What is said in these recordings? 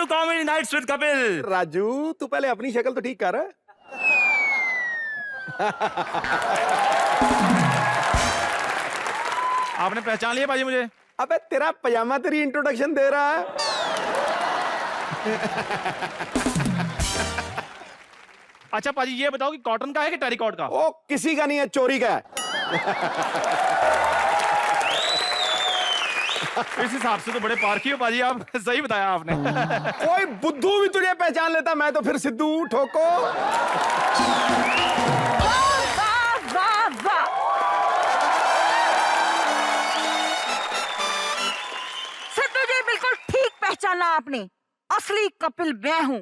Comedy nights with Kapil. Raju तू पहले अपनी शक्ल तो ठीक कर। आपने पहचान लिया पाजी मुझे? अबे तेरा पजामा तेरी इंट्रोडक्शन दे रहा है। अच्छा पाजी ये बताओ कि कॉटन का है कि टेरिकॉट का? ओ किसी का नहीं है, चोरी का है। इस हिसाब से तो बड़े पारखी हो पाजी आप। सही बताया आपने। कोई बुद्धू भी तुझे पहचान लेता, मैं तो फिर सिद्धू ठोको। सिद्धू जी बिल्कुल ठीक पहचाना आपने, असली कपिल मैं हूँ।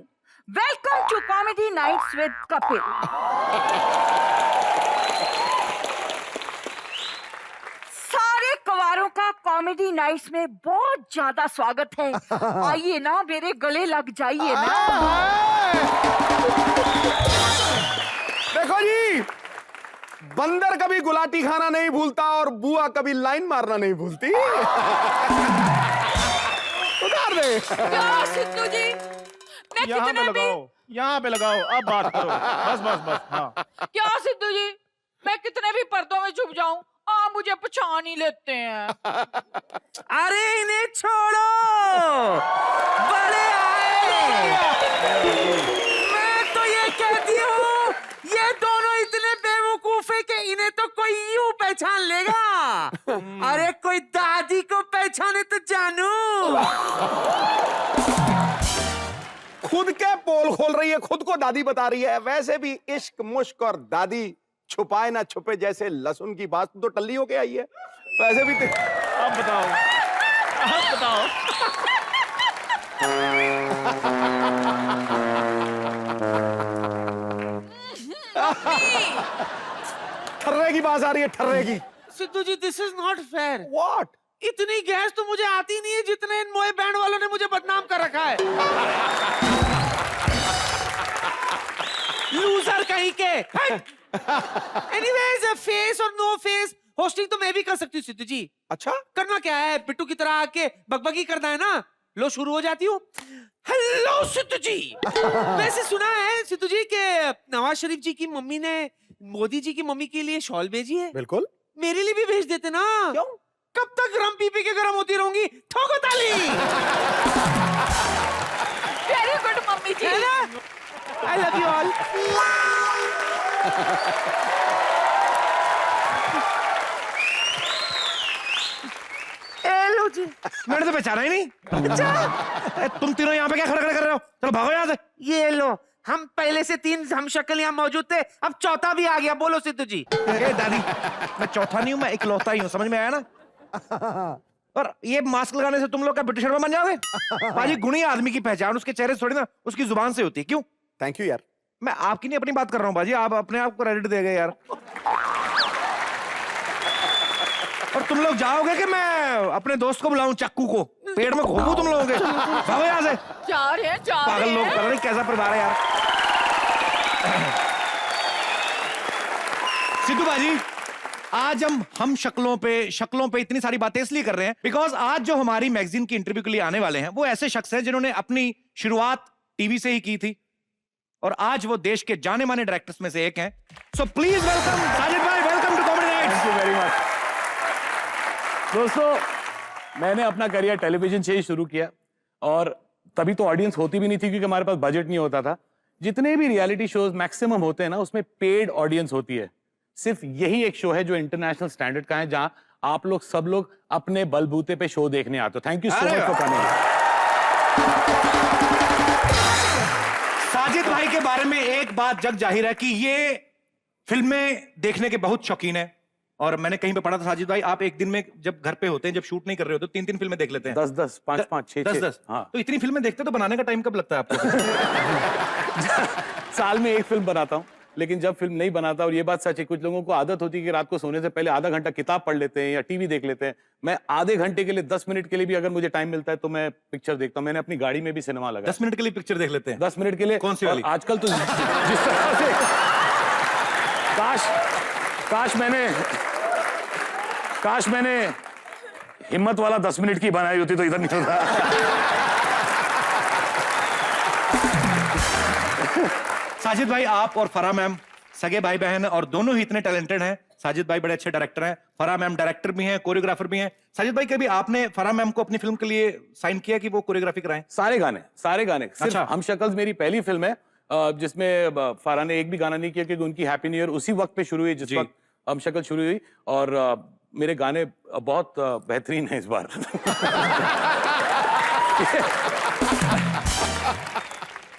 Welcome to comedy nights with Kapil. सारे कवारों का कॉमेडी नाइट्स में बहुत ज्यादा स्वागत है। आइए ना, मेरे गले लग जाइए ना। देखो जी, बंदर कभी गुलाटी खाना नहीं भूलता और बुआ कभी लाइन मारना नहीं भूलती। उतार दे। क्या सिद्धू जी, मैं यहाँ पे कितने भी लगाओ, यहाँ पे लगाओ, अब बात करो। बस बस बस। हाँ क्या सिद्धू जी, मैं कितने भी पर्दों में छुप जाऊं, आप मुझे पहचान ही लेते हैं। अरे इन्हें छोड़ो, बड़े आए। मैं तो ये कहती हूँ, ये दोनों इतने बेवकूफ है कि इन्हें तो कोई यूं पहचान लेगा। अरे कोई दादी को पहचाने तो जानू। खुद के पोल खोल रही है, खुद को दादी बता रही है। वैसे भी इश्क मुश्क और दादी छुपाए ना छुपे जैसे लहसुन की बात तो टल्ली होके आई है। वैसे भी अब बताओ, अब बताओ। ठर्रे की बात आ रही है, ठर्रे की। Sidhu ji this is not fair. What? इतनी गैस तो मुझे आती नहीं है जितने इन मोए बैंड वालों ने मुझे बदनाम कर रखा है। लूजर कहीं के। एनीवेज, फेस और नो फेस होस्टिंग तो मैं भी कर सकती हूँ सिद्धू जी। अच्छा, करना क्या है, बिट्टू की तरह आके बकबकी करना है ना। लो शुरू हो जाती हूँ। हेलो सिद्धू जी। वैसे सुना है सिद्धू जी के नवाज शरीफ जी की मम्मी ने मोदी जी की मम्मी के लिए शॉल भेजी है। बिल्कुल। मेरे लिए भी भेज देते ना। क्यों? कब तक गरम पी पी के गरम होती रहूंगी। ठोको ताली। वेरी गुड मम्मी जी। है ना? I love you all. लो जी, मैंने तो पहचाना ही नहीं। अच्छा तुम तीनों यहाँ पे क्या खड़े खड़े कर रहे हो? चलो भागो यहाँ से। ये लो, हम पहले से 3 हम शक्ल यहाँ मौजूद थे, अब चौथा भी आ गया। बोलो सिद्धू जी। ए दादी, मैं चौथा नहीं हूँ, मैं इकलौता ही हूँ। समझ में आया ना? और ये मास्क लगाने से तुम लोग क्या ब्रिटिश शर्मा बन जाओगे? पाजी, गुणी आदमी की पहचान उसके चेहरे से थोड़ी ना उसकी जुबान से होती है। क्यों? थैंक यू यार। मैं आपकी नहीं अपनी बात कर रहा हूँ बाजी, आप अपने आप को क्रेडिट दे गए यार। और तुम लोग जाओगे कि मैं अपने दोस्त को बुलाऊं, चक्कू को पेड़ में घोंपू तुम लोगों के? भागो यहाँ से। जा रहे हैं, जा पागल रहे लोग, हैं। पता नहीं कैसा परिवार है यार। सिद्धू बाजी, आज हम शक्लों पे इतनी सारी बातें इसलिए कर रहे हैं बिकॉज आज जो हमारी मैगजीन की इंटरव्यू के लिए आने वाले हैं वो ऐसे शख्स हैं जिन्होंने अपनी शुरुआत टीवी से ही की थी और आज वो देश के जाने माने डायरेक्टर्स में से एक हैं। सो प्लीज वेलकम साजिद भाई, welcome to comedy nights. Thank you very much. दोस्तों, मैंने अपना करियर टेलीविजन से ही शुरू किया और तभी तो ऑडियंस होती भी नहीं थी क्योंकि हमारे पास बजट नहीं होता था। जितने भी रियलिटी शोज मैक्सिमम होते हैं ना, उसमें पेड ऑडियंस होती है। सिर्फ यही एक शो है जो इंटरनेशनल स्टैंडर्ड का है, जहां आप लोग सब लोग अपने बलबूते पे शो देखने आते हो। Thank you so much for coming. Sajid भाई के बारे में एक बात जग जाहिर है कि ये फिल्में देखने के बहुत शौकीन है और मैंने कहीं पे पढ़ा था साजिद भाई, आप एक दिन में जब घर पे होते हैं, जब शूट नहीं कर रहे होते, 3-3 फिल्में देख लेते हैं। 10-10, 5-5, 6-6। 10-10। हाँ। तो इतनी फिल्में देखते तो बनाने का टाइम कब लगता है आपको? साल में एक फिल्म बनाता हूँ, लेकिन जब फिल्म नहीं बनाता, और ये बात सच है, कुछ लोगों को आदत होती है कि रात को सोने से पहले आधा घंटा किताब पढ़ लेते हैं या टीवी देख लेते हैं। मैं आधे घंटे के लिए 10 मिनट के लिए भी अगर मुझे टाइम मिलता है तो मैं पिक्चर देखता हूँ। मैंने अपनी गाड़ी में भी सिनेमा लगा। 10 मिनट के लिए पिक्चर देख लेते हैं? 10 मिनट के लिए। कौन सी वाली? आजकल तो जिस तरह से काश मैंने हिम्मत वाला 10 मिनट की बनाई होती तो इधर नहीं होता। साजिद भाई, आप और फराह मैम सगे भाई बहन हैं और दोनों ही इतने टैलेंटेड हैं। साजिद भाई बड़े अच्छे डायरेक्टर हैं, फराह मैम डायरेक्टर भी हैं, कोरियोग्राफर भी हैं। साजिद भाई, कभी आपने फराह मैम को अपनी फिल्म के लिए साइन किया कि वो कोरियोग्राफी कराएं? सारे गाने सिर्फ अच्छा। हम शक्ल्स मेरी पहली फिल्म है जिसमें फारा ने एक भी गाना नहीं किया, क्योंकि उनकी हैप्पी न्यू ईयर उसी वक्त पे शुरू हुई जिस जी। वक्त हम शक्ल शुरू हुई। और मेरे गाने बहुत बेहतरीन हैं इस बार।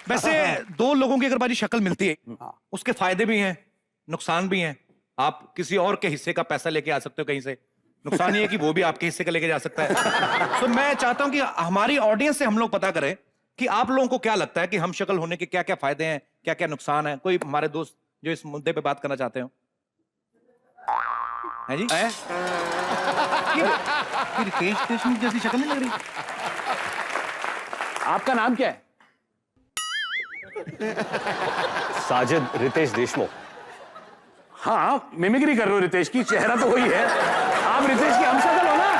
वैसे दो लोगों की अगर बारी शक्ल मिलती है, उसके फायदे भी हैं, नुकसान भी हैं। आप किसी और के हिस्से का पैसा लेके आ सकते हो कहीं से, नुकसान ये है कि वो भी आपके हिस्से का लेके जा सकता है। तो मैं चाहता हूं कि हमारी ऑडियंस से हम लोग पता करें कि आप लोगों को क्या लगता है कि हम शक्ल होने के क्या क्या फायदे हैं, क्या क्या नुकसान है। कोई हमारे दोस्त जो इस मुद्दे पे बात करना चाहते हो? है जी? ये रितेश देशमुख जैसी शक्ल नहीं लग रही? आपका नाम क्या है? साजिद रितेश देशमुख। हाँ, मिमिक्री कर रहे हो रितेश की, चेहरा तो वही है। आप रितेश की हम शक्ल हो ना।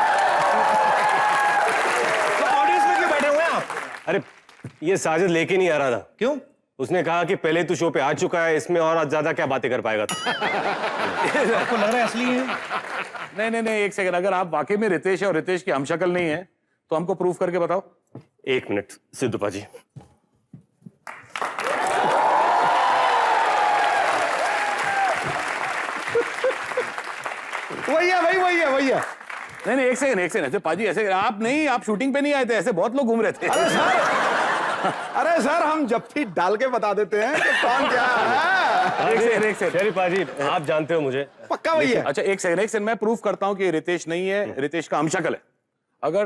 तो ऑडियंस में क्यों बैठे हुए हैं आप? अरे ये साजिद लेके नहीं आ रहा था। क्यों? उसने कहा कि पहले तू शो पे आ चुका है, इसमें और ज्यादा क्या बातें कर पाएगा तू। आपको लग रहा है असली है? नहीं, एक सेकंड। अगर आप वाकई में रितेश है और रितेश की हम शक्ल नहीं है तो हमको प्रूव करके बताओ। 1 मिनट सिद्धू पाजी। वही है भाई, वही है, वही है। नहीं, एक सेकंड ऐसे पाजी, ऐसे आप नहीं, आप शूटिंग पे नहीं आए थे, ऐसे बहुत लोग घूम रहे थे। अरे सर, हम जब भी डाल के बता देते हैं कि कौन क्या है। एक सेकंड। शरीफ पाजी, आप जानते हो मुझे। पक्का वही है। अच्छा, एक सेकंड मैं प्रूफ करता हूं कि रितेश नहीं है, रितेश का हम शक्ल है। अगर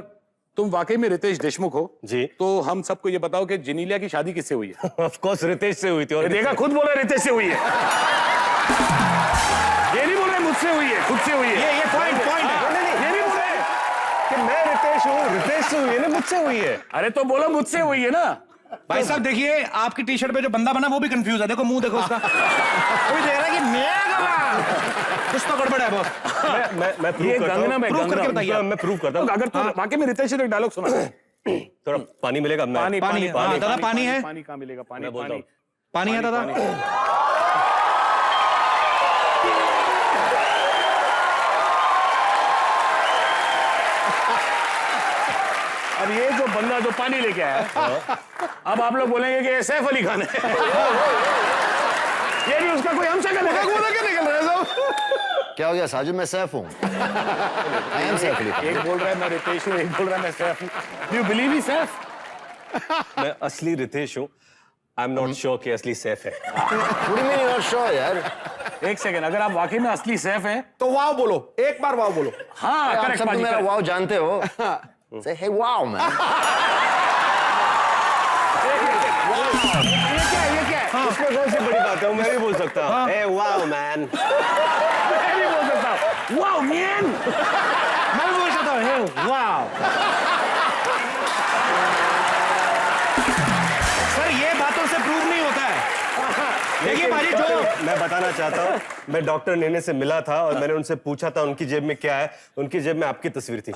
तुम वाकई में रितेश देशमुख हो जी, तो हम सबको ये बताओ कि जिनीलिया की शादी किससे हुई है? ऑफ कोर्स रितेश से हुई थी। और देखा, खुद बोला रितेश से हुई है। ये नहीं बोल रहे मुझसे हुई है, खुद से हुई है। ये पॉइंट है। ये नहीं बोल रहे कि मैं रितेश हूँ, रितेश से हुई है ना, मुझसे हुई है। अरे तो बोलो मुझसे हुई है ना। भाई साहब देखिए, आपकी टी शर्ट पे जो बंदा बना वो भी कंफ्यूज है। देखो मुंह देखो उसका, वो भी देख रहा है कि मैं गवा। कुछ तो गड़बड़ है बहुत। मैं ये प्रूव करता गंगना हूँ। में प्रूव करके बताइए। मैं प्रूव करता हूँ। अगर तो वाकई में रितेश ने एक डायलॉग सुना। थोड़ा पानी मिलेगा? पानी हाँ, दादा पानी है। पानी कहाँ मिलेगा? पानी मैं बोलता हूँ। पानी है दादा। अब ये जो बंदा जो पानी लेके आया, अब आप लोग बोलेंगे कि ये सैफ अली खान है। ये भी उसका कोई हम शक्ल है। निकल रहे सब। क्या हो गया साजिद? मैं सैफ हूँ। I am Saif Ali Khan. एक बोल रहा है मैं रितेश हूँ, एक बोल रहा है मैं सैफ हूँ। यू बिलीव ही सैफ? मैं असली रितेश हूँ। आई एम नॉट श्योर कि असली सैफ है। पूरी में नॉट श्योर यार। एक सेकंड, अगर आप वाकई में असली सैफ हैं तो वाव बोलो, एक बार वाव बोलो। हाँ आप करेक्ट सब तो पाजी, मेरा correct। वाव जानते हो। Say hey wow man। ये क्या है? इसमें कौन सी बड़ी बात है? मैं भी बोल सकता हूँ। Hey wow man। मैं भी बोल सकता हूँ वाओ मैन। मैं भी बोल सकता हूँ वाओ। सर ये बातों से प्रूव नहीं होता है। देखिए भाई, जो मैं बताना चाहता हूँ, मैं डॉक्टर नेने से मिला था और मैंने उनसे पूछा था उनकी जेब में क्या है। उनकी जेब में आपकी तस्वीर थी।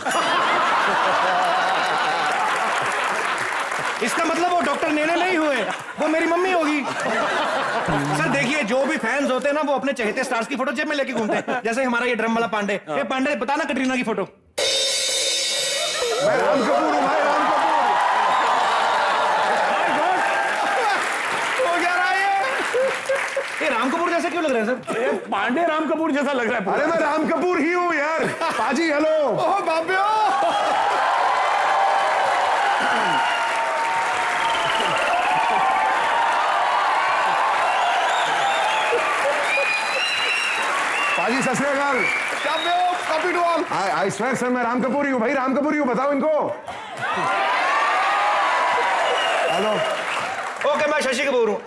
इसका मतलब वो डॉक्टर नेने नहीं हुए, वो मेरी मम्मी होगी। सर देखिए, जो भी फैंस होते हैं ना, वो अपने चहेते स्टार्स की फोटो जेब में लेके घूमते हैं। जैसे हमारा ये ड्रम वाला पांडे। ये पांडे, बताना कटरीना की फोटो। मैं राम कपूर हूँ भाई, राम कपूर। हो क्या रहा है ये राम कपूर जैसे क्यों लग रहे हैं सर? ये पांडे राम कपूर जैसा लग रहा है। अरे मैं राम कपूर ही हूँ यार। पाजी हेलो। ओह बाब्यो। पाजी सत श्री अकाल। आई स्वेयर सर, मैं राम कपूर ही हूँ भाई, राम कपूर ही हूँ। बताओ इनको। हेलो। ओके, मैं शशि कपूर हूँ।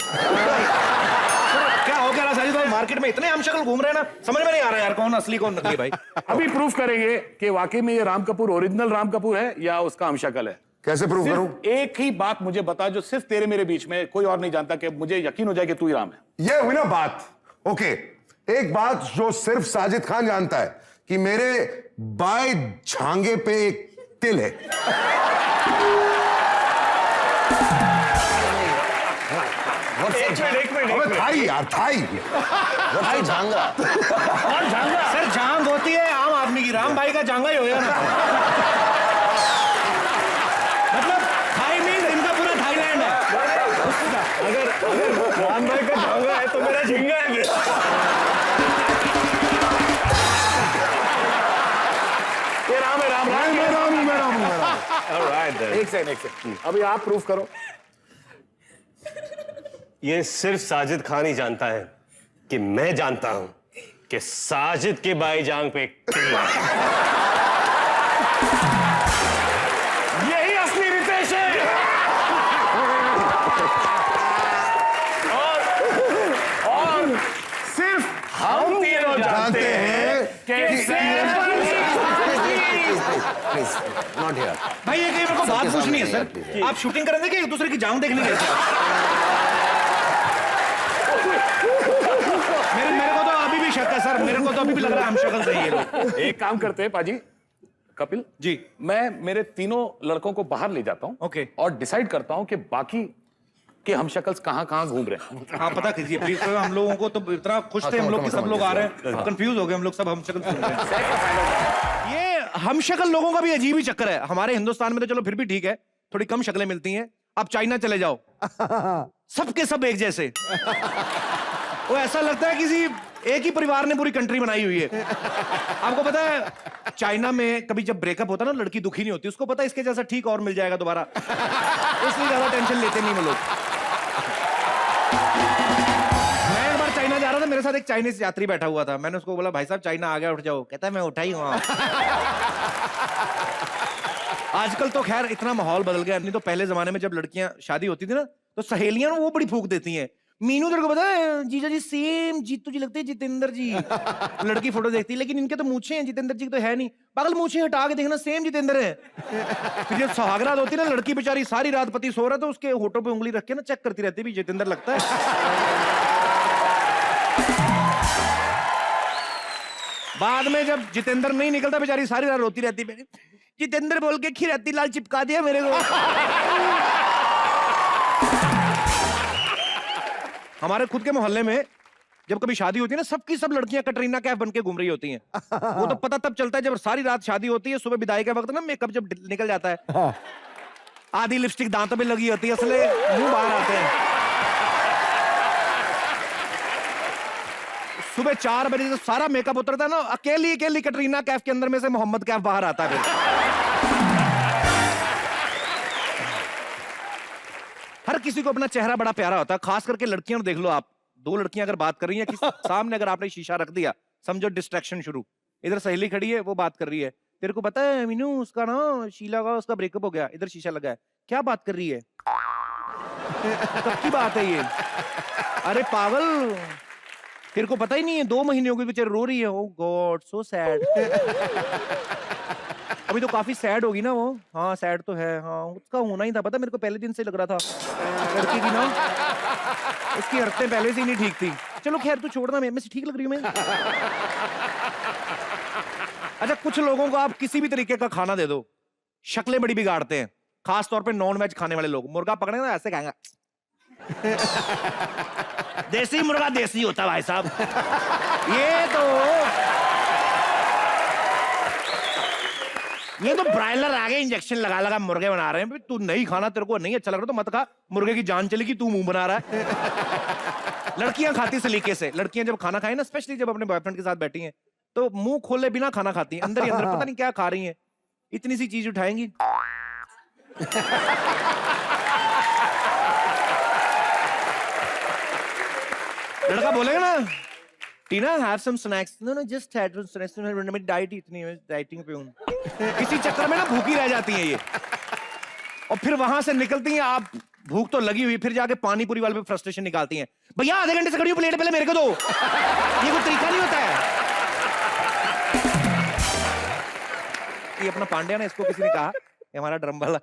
क्या हो क्या रहा साजिद भाई? मार्केट में इतने हम शक्ल घूम रहे हैं ना, समझ में नहीं आ रहा यार कौन असली कौन नकली भाई। अभी प्रूफ करेंगे कि वाकई में ये राम कपूर ओरिजिनल राम कपूर है या उसका हम शक्ल है। कैसे प्रूव करूं? सिर्फ एक ही बात मुझे बता, जो सिर्फ तेरे मेरे बीच में कोई और नहीं जानता, कि मुझे यकीन हो जाए कि तू ही राम है। ये हुई ना बात। ओके, एक बात जो सिर्फ साजिद खान जानता है कि मेरे बाएं झांगे पे एक तिल है। एक मिनट अबे थाई यार, थाई। भाई झांगा। और झांगा सर जांग होती है आम आदमी की, राम भाई का जांगा ही होगा ना। मतलब थाई मीन्स इनका पूरा थाईलैंड है। अगर राम भाई का झांगा है तो मेरा झिंगा है फिर। ये राम है, राम राम मैं राम हूं, मैं राम हूं, मैं राम हूं। Alright then. एक सेकंड अभी आप प्रूफ करो। ये सिर्फ साजिद खान ही जानता है कि मैं जानता हूं कि साजिद के बाईजांग पे एक तिल है। यही असली रितेश है। और सिर्फ हम तीनों जानते हैं कि प्लीज नॉट हियर। भाई ये कहीं मेरे को बात सबके पूछनी है सामने सर, आप शूटिंग करेंगे कि एक दूसरे की जांग देखने गए थे? मेरे को तो अभी भी शक है सर, मेरे को तो अभी भी लग रहा है हम शक्ल सही है लोग। एक काम करते हैं पाजी, कपिल जी मैं मेरे तीनों लड़कों को बाहर ले जाता हूं। ओके। और डिसाइड करता हूं कि बाकी के हम शक्ल्स कहां घूम रहे हैं। हाँ पता कीजिए प्लीज, हम लोगों को तो इतना खुश थे हम लोग कि सब लोग आ रहे हैं, कंफ्यूज हो गए हम लोग, सब हम शक्ल सुन रहे हैं। ये हम शक्ल लोगों का भी अजीब ही चक्कर है। हमारे हिंदुस्तान में तो चलो फिर भी ठीक है, थोड़ी कम शक्लें मिलती हैं। अब चाइना चले जाओ, सबके सब एक जैसे। वो ऐसा लगता है किसी एक ही परिवार ने पूरी कंट्री बनाई हुई है। आपको पता है चाइना में कभी जब ब्रेकअप होता है ना, लड़की दुखी नहीं होती, उसको पता है इसके जैसा ठीक और मिल जाएगा दोबारा, इसलिए ज्यादा टेंशन लेते नहीं वो लोग। मैं एक बार चाइना जा रहा था, मेरे साथ एक चाइनीज यात्री बैठा हुआ था। मैंने उसको बोला भाई साहब चाइना आ गया, उठ जाओ। कहता है मैं उठा ही हूँ। आजकल तो खैर इतना माहौल बदल गया, नहीं तो पहले जमाने में जब लड़कियां शादी होती थी ना तो सहेलियां वो बड़ी फूंक देती हैं। मीनू तेरे को पता है जीजा जी सेम जीतू जी लगते हैं, जितेंद्र जी। लड़की फोटो देखती है लेकिन इनके तो मूछे हैं, जितेंद्र जी तो है नहीं। पागल मूछे हटा के देखना, सेम जितेंद्र है। फिर जब सुहागरात होती है ना, लड़की बेचारी सारी रात पति सो रहा है तो उसके होठों पे उंगली रख के ना चेक करती रहती है, भी जितेंद्र लगता है। बाद में जब जितेंद्र नहीं निकलता, बेचारी सारी रात रोती रहती है, जितेंद्र बोल के खीरती लाल चिपका दिया मेरे को। हमारे खुद के मोहल्ले में जब कभी शादी होती है ना, सबकी सब लड़कियां कटरीना कैफ बन के घूम रही होती हैं। वो तो पता तब चलता है जब सारी रात शादी होती है, सुबह विदाई के वक्त ना मेकअप जब निकल जाता है, आधी लिपस्टिक दांतों पे लगी होती है, असले मुंह बाहर आते हैं। सुबह 4 बजे जब सारा मेकअप उतरता है ना, अकेली अकेली कटरीना कैफ के अंदर में से मोहम्मद कैफ बाहर आता है। हर किसी को अपना चेहरा बड़ा प्यारा होता है, खास करके लड़कियां। देख लो आप, 2 लड़कियां अगर बात कर रही हैं कि सामने अगर आपने शीशा रख दिया, समझो डिस्ट्रैक्शन शुरू। इधर सहेली खड़ी है, वो बात कर रही है, तेरे को पता है मीनू उसका ना शीला का उसका ब्रेकअप हो गया। इधर शीशा लगा है, क्या बात कर रही है, कब की बात है ये? अरे पागल, तेरे को पता ही नहीं है, 2 महीने हो गए बेचारी रो रही है। ओह गॉड सो सैड। अभी तो काफी सैड होगी ना वो। हाँ सैड तो है, हाँ उसका होना ही था, पता मेरे को पहले दिन से लग रहा था। लड़की की ना उसकी हरकतें पहले से ही नहीं ठीक थी। चलो खैर तू छोड़ना, मैं से ठीक लग रही हूँ मैं। अच्छा कुछ लोगों को आप किसी भी तरीके का खाना दे दो, शक्लें बड़ी बिगाड़ते हैं, खास तौर पे नॉन वेज खाने वाले लोग। मुर्गा पकड़ेंगे ना ऐसे कहेंगे, देसी मुर्गा देसी होता भाई साहब। ये तो ब्रायलर आ गए, इंजेक्शन लगा लगा मुर्गे बना रहे हैं। तू नहीं खाना, तेरे को नहीं अच्छा लग रहा तो मत खा, मुर्गे की जान चलेगी, तू मुंह बना रहा है। लड़कियां खाती सलीके से, लड़कियां जब खाना खाएं ना, स्पेशली जब अपने बॉयफ्रेंड के साथ बैठी हैं, तो मुंह खोले बिना खाना खाती हैं, अंदर ही अंदर पता नहीं क्या खा रही हैं, इतनी सी चीज उठाएंगी। लड़का बोलेगा ना, Tina have some snacks, no no just had some snacks, मेरी डाइट इतनी है, डाइटिंग पे हूं। इसी चक्कर में ना भूखी रह जाती हैं ये, और फिर वहां से निकलती हैं, आप भूख तो लगी हुई, फिर जाके पानी पूरी वाले पे फ्रस्ट्रेशन निकालती हैं। भैया आधे घंटे से खड़ी हूं, प्लेट पहले मेरे को दो। ये कोई तरीका नहीं होता है। ये अपना पांड्या ना, इसको किसी ने कहा, ये हमारा ड्रम वाला,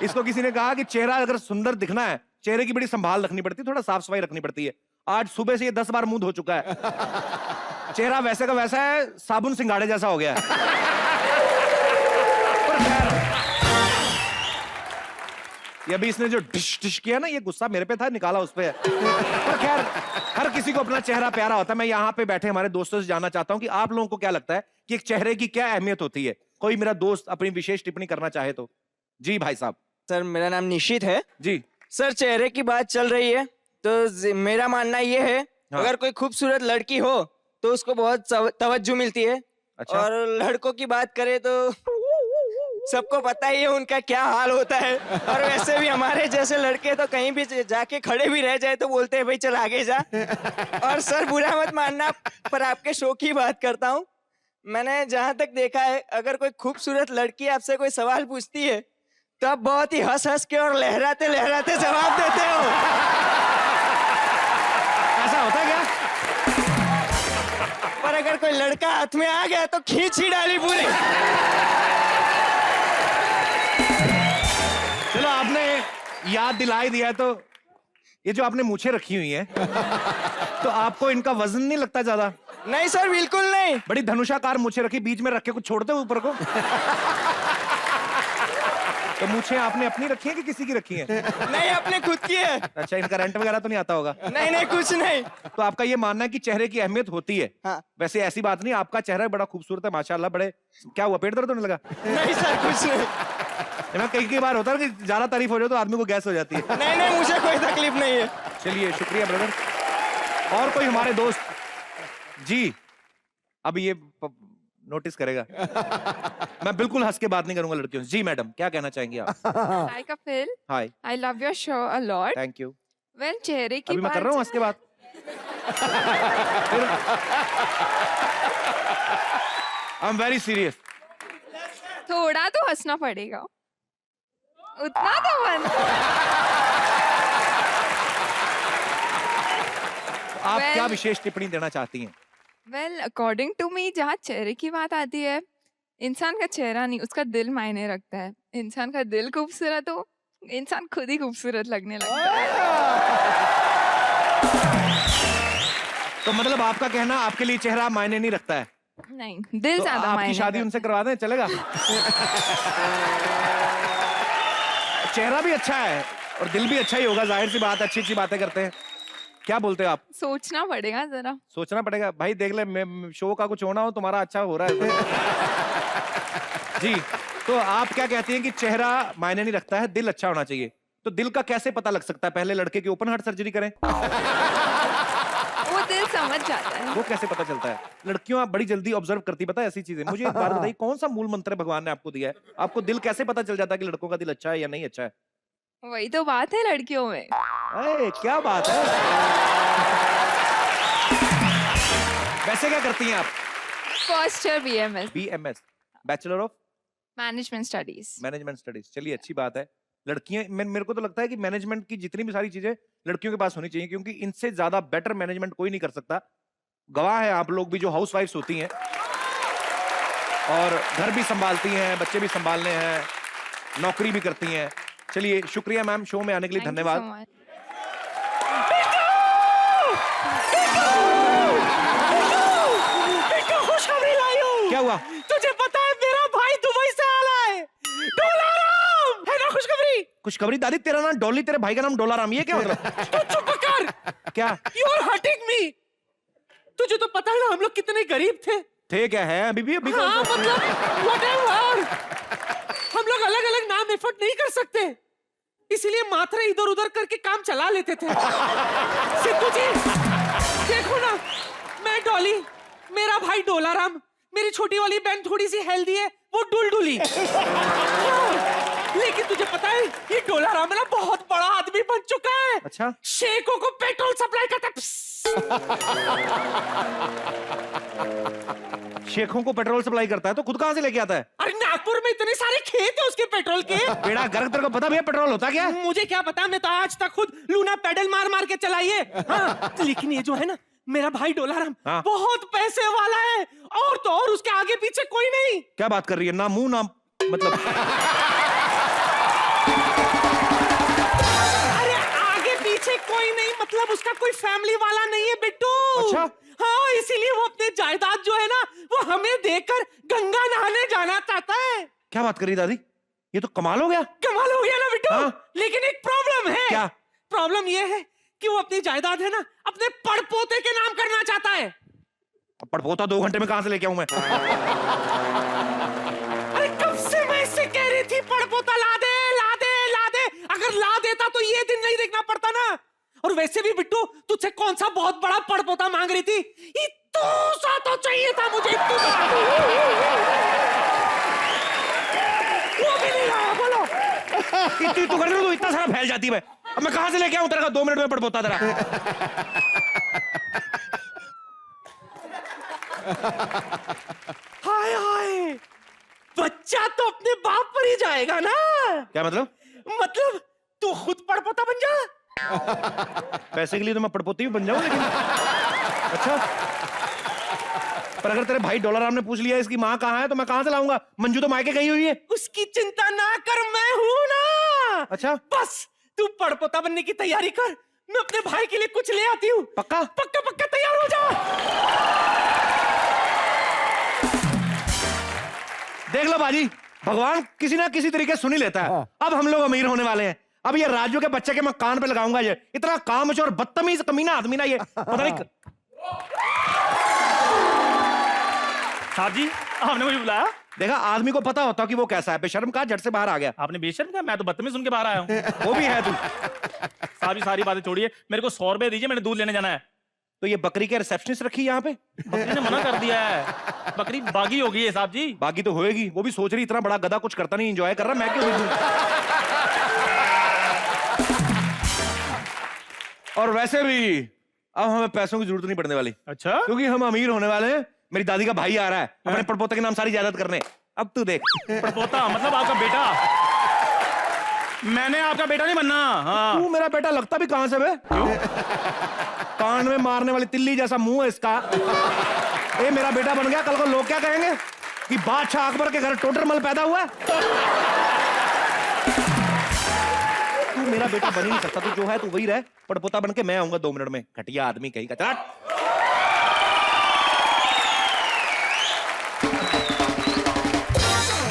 इसको किसी ने कहा कि चेहरा अगर सुंदर दिखना है, चेहरे की बड़ी संभाल रखनी पड़ती है, थोड़ा साफ सफाई रखनी पड़ती है। आज सुबह से ये 10 बार मुंह धो चुका है, चेहरा वैसे का वैसा है, साबुन सिंगाड़े जैसा हो गया है। पर खैर ये अभी इसने जो डिश डिश किया ना, ये गुस्सा मेरे पे था, निकाला उस पे है। पर खैर, हर किसी को अपना चेहरा प्यारा होता है। मैं यहाँ पे बैठे हमारे दोस्तों से जानना चाहता हूँ कि आप लोगों को क्या लगता है कि एक चेहरे की क्या अहमियत होती है। कोई मेरा दोस्त अपनी विशेष टिप्पणी करना चाहे तो। जी भाई साहब। सर मेरा नाम निशित है। जी। सर चेहरे की बात चल रही है तो मेरा मानना ये है, हाँ। अगर कोई खूबसूरत लड़की हो तो उसको बहुत तवज्जो मिलती है। अच्छा। और लड़कों की बात करें तो सबको पता ही है उनका क्या हाल होता है। और वैसे भी हमारे जैसे लड़के तो कहीं भी जाके खड़े भी रह जाए तो बोलते हैं भाई चल आगे जा। और सर बुरा मत मानना, पर आपके शो की बात करता हूँ। मैंने जहां तक देखा है, अगर कोई खूबसूरत लड़की आपसे कोई सवाल पूछती है तो आप बहुत ही हंस हंस के और लहराते लहराते जवाब देते हो। ऐसा होता है क्या? पर अगर कोई लड़का हाथ में आ गया तो खींच ही डाली पूरी। चलो आपने याद दिलाई दिया, तो ये जो आपने मूछें रखी हुई हैं, तो आपको इनका वजन नहीं लगता ज्यादा? नहीं सर बिल्कुल नहीं। बड़ी धनुषाकार मूछें रखी, बीच में रख के कुछ छोड़ते हो ऊपर को? तो मूछें आपने अपनी रखी है कि किसी की रखी है? नहीं अपने खुद की है। अच्छा, इनका रेंट वगैरह तो नहीं आता होगा? नहीं नहीं कुछ नहीं। तो आपका ये मानना है कि चेहरे की अहमियत होती है? हाँ। वैसे ऐसी बात नहीं, आपका चेहरा बड़ा खूबसूरत है माशाल्लाह। बड़े, क्या हुआ, पेट दर्द होने लगा? नहीं सर कुछ नहीं। मैं कई बार होता है कि ज्यादा तारीफ हो जाए तो आदमी को गैस हो जाती है। नहीं नहीं मुझे कोई तकलीफ नहीं है। चलिए शुक्रिया ब्रदर। और कोई हमारे दोस्त? जी, अब ये नोटिस करेगा। मैं बिल्कुल हंस के बात नहीं करूंगा लड़कियों से। जी मैडम, क्या कहना चाहेंगी आप? Hi Kapil, hi, I love your show a lot. Thank you. Well, चेहरे की अभी मैं बात कर रहा हूँ हंस के बात। I am very serious. थोड़ा तो हंसना पड़ेगा, उतना तो बंद। आप Well- क्या विशेष टिप्पणी देना चाहती हैं? Well, according to me, जहाँ चेहरे की बात आती है, इंसान का चेहरा नहीं उसका दिल मायने रखता है। इंसान का दिल खूबसूरत हो, इंसान खुद ही खूबसूरत लगने लगता है। तो मतलब आपका कहना आपके लिए चेहरा मायने नहीं रखता है? नहीं, दिल तो ज्यादा आपकी मायने शादी रखता उनसे करवा दें, चलेगा? चेहरा भी अच्छा है और दिल भी अच्छा ही होगा, जाहिर सी बात, अच्छी अच्छी बातें करते हैं। क्या बोलते हो आप? है। सोचना पड़ेगा जरा। सोचना पड़ेगा भाई, देख ले, शो का कुछ होना हो, तुम्हारा अच्छा हो रहा है। जी, तो आप क्या कहती हैं कि चेहरा मायने नहीं रखता है, दिल अच्छा होना चाहिए। तो दिल का कैसे पता लग सकता है? पहले लड़के की ओपन हार्ट सर्जरी करें। वो दिल समझ जाता है। वो कैसे पता चलता है? लड़कियों आप बड़ी जल्दी ऑब्जर्व करती, पता है ऐसी चीजें। मुझे एक बात बताइए, कौन सा मूल मंत्र भगवान ने आपको दिया है? आपको दिल कैसे पता चल जाता है कि लड़कों का दिल अच्छा है या नहीं अच्छा है? वही तो बात है लड़कियों में। अरे क्या बात है। वैसे क्या करती हैं आप? First year BMS, BMS, bachelor of management studies. Management studies. चलिए अच्छी बात है। लड़कियां, मेरे को तो लगता है कि मैनेजमेंट की जितनी भी सारी चीजें लड़कियों के पास होनी चाहिए, क्योंकि इनसे ज्यादा बेटर मैनेजमेंट कोई नहीं कर सकता। गवाह है आप लोग भी, जो हाउस वाइफ्स होती हैं और घर भी संभालती हैं, बच्चे भी संभालने हैं, नौकरी भी करती हैं। चलिए शुक्रिया मैम, शो में आने के लिए धन्यवाद। खुशखबरी लाई हूँ। क्या हुआ? तुझे पता है मेरा भाई दुबई से आ रहा है, डोलाराम। है ना खुशखबरी? खुशखबरी दादी, तेरा नाम डॉली, तेरे भाई का नाम डोलाराम, ये क्या मतलब? तू चुप कर। क्या? You are hurting me. तुझे तो पता है ना हम लोग कितने गरीब थे। थे क्या है अभी भी? अभी हाँ मतलब whatever। हम लोग अलग अलग नाम एफर्ट नहीं कर सकते, इसीलिए मात्रा इधर उधर करके काम चला लेते थे। सिद्धू जी देखो ना, मैं डॉली, मेरा भाई डोलाराम, मेरी छोटी वाली बहन थोड़ी सी हेल्दी है, वो डुलडुली। लेकिन तुझे पता है ये डोलाराम ना बहुत बड़ा आदमी बन चुका है। अच्छा, शेखों को पेट्रोल सप्लाई करता है। शेखों को पेट्रोल सप्लाई करता है तो खुद कहां से लेके आता है? अरे नागपुर में इतने सारे खेत है उसके पेट्रोल के। बेड़ा गर्क, तेरे को पता भैया पेट्रोल होता क्या है? मुझे क्या पता, मैं तो आज तक खुद लूना पेडल मार मार के चलाइए। हाँ, लेकिन ये जो है ना मेरा भाई डोलाराम, हाँ। बहुत पैसे वाला है, और तो और उसके आगे पीछे कोई नहीं। क्या बात कर रही है? ना मुंह ना मतलब। अरे आगे पीछे कोई नहीं मतलब उसका कोई फैमिली वाला नहीं है बिट्टू। अच्छा? हाँ, इसीलिए वो अपने जायदाद जो है ना वो हमें देकर गंगा नहाने जाना चाहता है। क्या बात कर रही है दादी? ये तो कमाल हो गया। कमाल हो गया ना बिट्टू। हाँ? लेकिन एक प्रॉब्लम है। क्या? प्रॉब्लम ये है कि वो अपनी जायदाद है ना अपने पड़पोते के नाम करना चाहता है। पड़पोता 2 घंटे में कहां से लेके आऊं मैं? अरे कब से मैं इससे कह रही थी पड़पोता ला दे ला दे ला दे। अगर ला देता तो ये दिन नहीं देखना पड़ता ना। और वैसे भी बिट्टू तुझसे कौन सा बहुत बड़ा पड़पोता मांग रही थी? इतना सा तो चाहिए था मुझे, इतना सा। वो भी नहीं लाया, बोलो। इतनी तो कर रही हूं, इतना सारा फैल जाती है। अब मैं कहां से लेके आऊं तेरे का 2 मिनट में पड़पोता तेरा? हाय हाय, बच्चा तो अपने बाप पर ही जाएगा ना। क्या मतलब? मतलब तू खुद पड़पोता बन जा। पैसे के लिए तो मैं पड़पोती भी बन जाऊं, लेकिन अच्छा, पर अगर तेरे भाई डॉलर राम ने पूछ लिया इसकी माँ कहाँ है तो मैं कहां से लाऊंगा? मंजू तो मायके गई हुई है। उसकी चिंता ना कर, मैं हूं ना। अच्छा, बस तू पड़पोता बनने की तैयारी कर, मैं अपने भाई के लिए कुछ ले आती हूँ। पक्का? पक्का पक्का तैयार हो जा। देख लो बाजी, भगवान किसी ना किसी तरीके सुन ही लेता है। अब हम लोग अमीर होने वाले हैं। अब ये राजू के बच्चे के मैं कान पे लगाऊंगा। ये इतना कामचोर बदतमीज कमीना आदमी ना, ये पता नहीं। साहब जी, आपने मुझे बुलाया? देखा, आदमी को पता होता कि वो कैसा है। बेशर्म कहा, झट से बाहर आ गया। आपने बेशर्म कहा? मैं तो बदतमीज सुन के बाहर आया हूँ। वो भी है तू। साहब जी सारी बातें छोड़िए, मेरे को 100 रुपए दीजिए, मैंने दूध लेने जाना है। तो ये बकरी के रिसेप्शनिस्ट रखी यहाँ पे? बकरी ने मना कर दिया है। बकरी बागी हो गई है साहब जी। बाकी तो होएगी, वो भी सोच रही इतना बड़ा गधा कुछ करता नहीं, एंजॉय कर रहा, मैं क्यों नहीं दूं? और वैसे भी अब हमें पैसों की जरूरत नहीं पड़ने वाली। अच्छा? क्योंकि हम अमीर होने वाले हैं। मेरी दादी का भाई आ रहा है अपने पड़पोते के नाम सारी जायदाद करने। अब तू देख। पड़पोता मतलब आपका बेटा? मैंने आपका बेटा नहीं बनना। हाँ। तू मेरा बेटा लगता भी कहां से बे? कान में मारने वाली तिल्ली जैसा मुंह है इसका। ये मेरा बेटा बन गया, कल को लोग क्या कहेंगे कि बादशाह अकबर के घर टोटरमल पैदा हुआ। तू मेरा बेटा बन ही नहीं सकता। तू जो है तू वही रह, पड़पोता बन के मैं आऊंगा 2 मिनट में। घटिया आदमी कहीं का। चल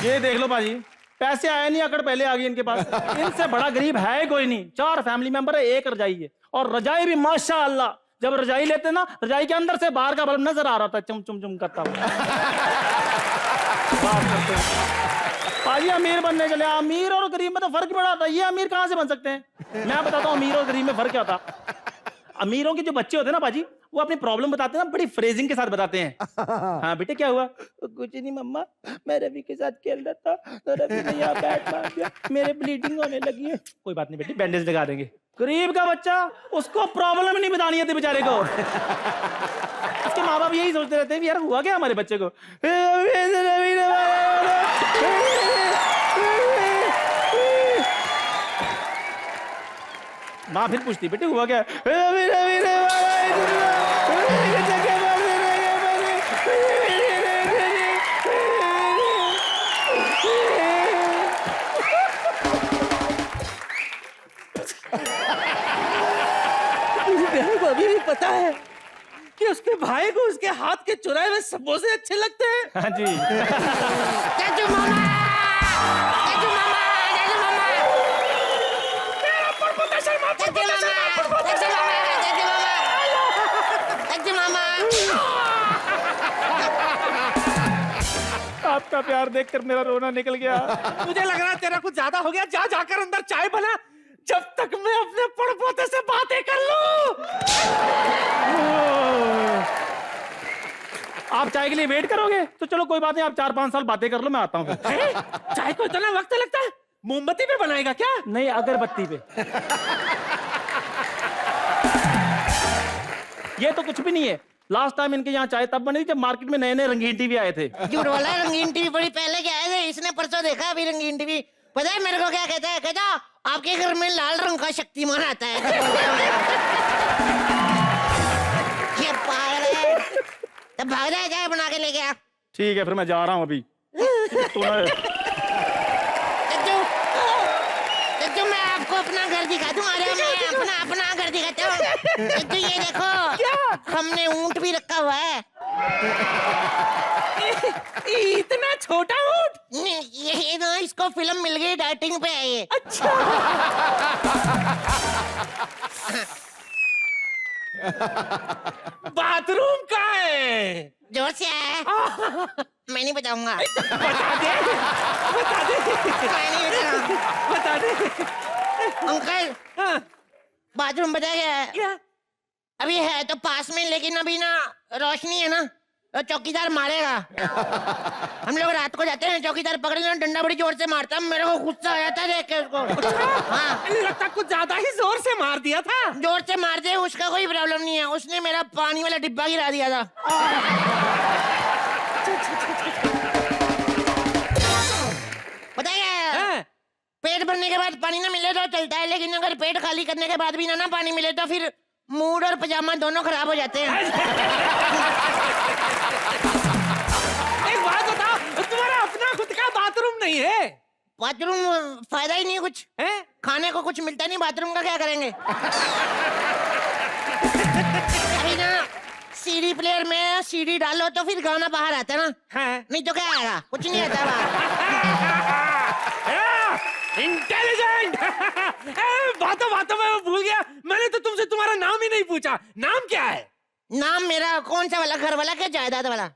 ये देख लो बाजी, पैसे आए नहीं, अकड़ पहले आ गई इनके पास। इनसे बड़ा गरीब है कोई नहीं। 4 फैमिली मेंबर है, 1 रजाई है। और रजाई भी माशाअल्लाह, जब रजाई लेते ना, रजाई के अंदर से बाहर का बल्ब नजर आ रहा था, चुम चुम चुम करता हुआ। बात करते हैं बाजी, अमीर बनने के लिए अमीर और गरीब में तो फर्क बड़ा होता है। ये अमीर कहां से बन सकते हैं? मैं बताता हूँ अमीर और गरीब में फर्क क्या होता। अमीरों के जो बच्चे होते हैं ना बाजी, वो अपनी प्रॉब्लम बताते हैं ना, बड़ी फ्रेजिंग के साथ बताते हैं। हाँ बेटे क्या हुआ? कुछ नहीं मम्मा, मैं रवि के साथ खेल रहा था तो रवि ने यहाँ बैट मार दिया, मेरे ब्लीडिंग होने लगी है। कोई बात नहीं बेटी, बैंडेज लगा देंगे। गरीब का बच्चा, उसको प्रॉब्लम नहीं बतानी आती बेचारे को। उसके माँ बाप यही सोचते रहते हैं यार हुआ क्या हमारे बच्चे को। माँ फिर पूछती बेटे हुआ क्या? अभी भी पता है कि उसके भाई को उसके हाथ के चुराए हुए समोसे अच्छे लगते हैं। हाँ जी। चाचू मामा, चाचू मामा, चाचू मामा, मेरा पड़पोता शर्मा, पड़पोता शर्मा, पड़पोता शर्मा। चाचू मामा। आपका प्यार देखकर मेरा रोना निकल गया। मुझे लग रहा है तेरा कुछ ज्यादा हो गया। जा जाकर अंदर चाय बना, जब तक मैं अपने पड़पोते से बातें कर लूं। आप चाय के लिए वेट करोगे तो चलो कोई बात नहीं, आप 4-5 साल बातें कर लो, मैं आता हूँ। चाय को इतना वक्त लगता है? मोमबत्ती पे बनाएगा क्या? नहीं, अगरबत्ती पे। ये तो कुछ भी नहीं है। लास्ट टाइम इनके यहाँ चाय तब बनी जब मार्केट में नए नए रंगीन टीवी आए थे। झूठ बोला, रंगीन टीवी बड़ी पहले के आए थे। इसने परसों देखा अभी रंगीन टीवी। पता है मेरे को क्या कहता है? कहता आपके घर में लाल रंग का शक्तिमान आता है। ये पागल है। तब भाग जाए, चाय बना के ले गया। ठीक है फिर मैं जा रहा हूँ अभी। तो मैं आपको अपना घर दिखा दूं। अरे मैं अपना घर दिखाता हूँ। तो ये देखो क्या हमने ऊंट भी रखा हुआ है। इतना छोटा ऊंट? ये ना इसको फिल्म मिल गई, डाइटिंग पे है ये। बाथरूम कहाँ है? जोर से आया। मैं नहीं बताऊंगा। बता दे, बता दे, मैं नहीं बताऊंगा। बता दे। अंकल, हाँ, बाथरूम पता क्या है? क्या? अभी है तो पास में, लेकिन अभी ना रोशनी है ना, तो चौकीदार मारेगा। हम लोग रात को जाते हैं, चौकीदार पकड़े ना, डंडा बड़ी जोर से मारता है, मेरे को गुस्सा आ जाता है देख के उसको। हाँ, लगता कुछ ज्यादा ही जोर से मार दिया था। जोर से मार दे, उसका कोई प्रॉब्लम नहीं है, उसने मेरा पानी वाला डिब्बा गिरा दिया था। पता है हाँ, पेट भरने के बाद पानी ना मिले तो चलता है, लेकिन अगर पेट खाली करने के बाद भी ना पानी मिले तो फिर मूड और पजामा दोनों खराब हो जाते हैं। एक बात बताओ, तुम्हारा अपना खुद का बाथरूम नहीं है? बाथरूम फायदा ही नहीं है कुछ, हैं? खाने को कुछ मिलता नहीं, बाथरूम का क्या करेंगे? अभी ना सीडी प्लेयर में सीडी डालो तो फिर गाना बाहर आता है ना, हाँ। नहीं तो क्या आएगा? कुछ नहीं आता बाहर। इंटेलिजेंट। बातों बातों में मैं भूल गया, मैंने तो तुमसे तुम्हारा नाम ही नहीं पूछा। नाम क्या है? नाम मेरा कौन सा वाला, घर वाला क्या जायदाद वाला?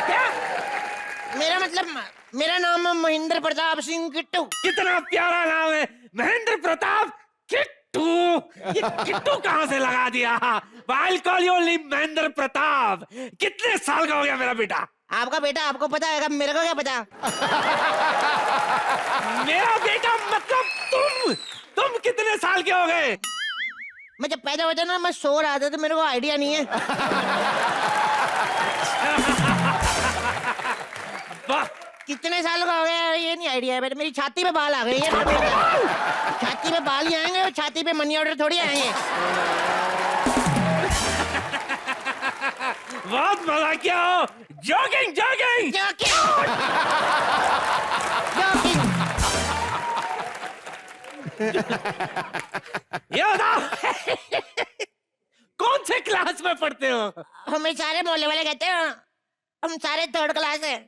क्या? मेरा मतलब मेरा नाम है महेंद्र प्रताप सिंह किट्टू। कितना प्यारा नाम है, महेंद्र प्रताप किट्टू। ये किट्टू कहाँ से लगा दिया? I'll call you only Mahendra Pratap. कितने साल का हो गया मेरा बेटा? आपका बेटा आपको पता है, मेरे को क्या पता? मेरा बेटा मतलब तुम कितने साल के हो गए? मैं जब पैदा हुआ था ना, मैं सो रहा था, तो मेरे को आइडिया नहीं है। वाह, कितने साल का हो गया ये नहीं आइडिया है। मेरी छाती पे बाल आ गए, ये छाती पे बाल ही आएंगे और छाती पे मनी ऑर्डर थोड़ी आएंगे। बहुत मजा किया हो। जॉगिंग जॉगिंग ये बताओ, कौन से क्लास में पढ़ते हो? हमें सारे मोहल्ले वाले कहते हैं हम सारे थर्ड क्लास हैं।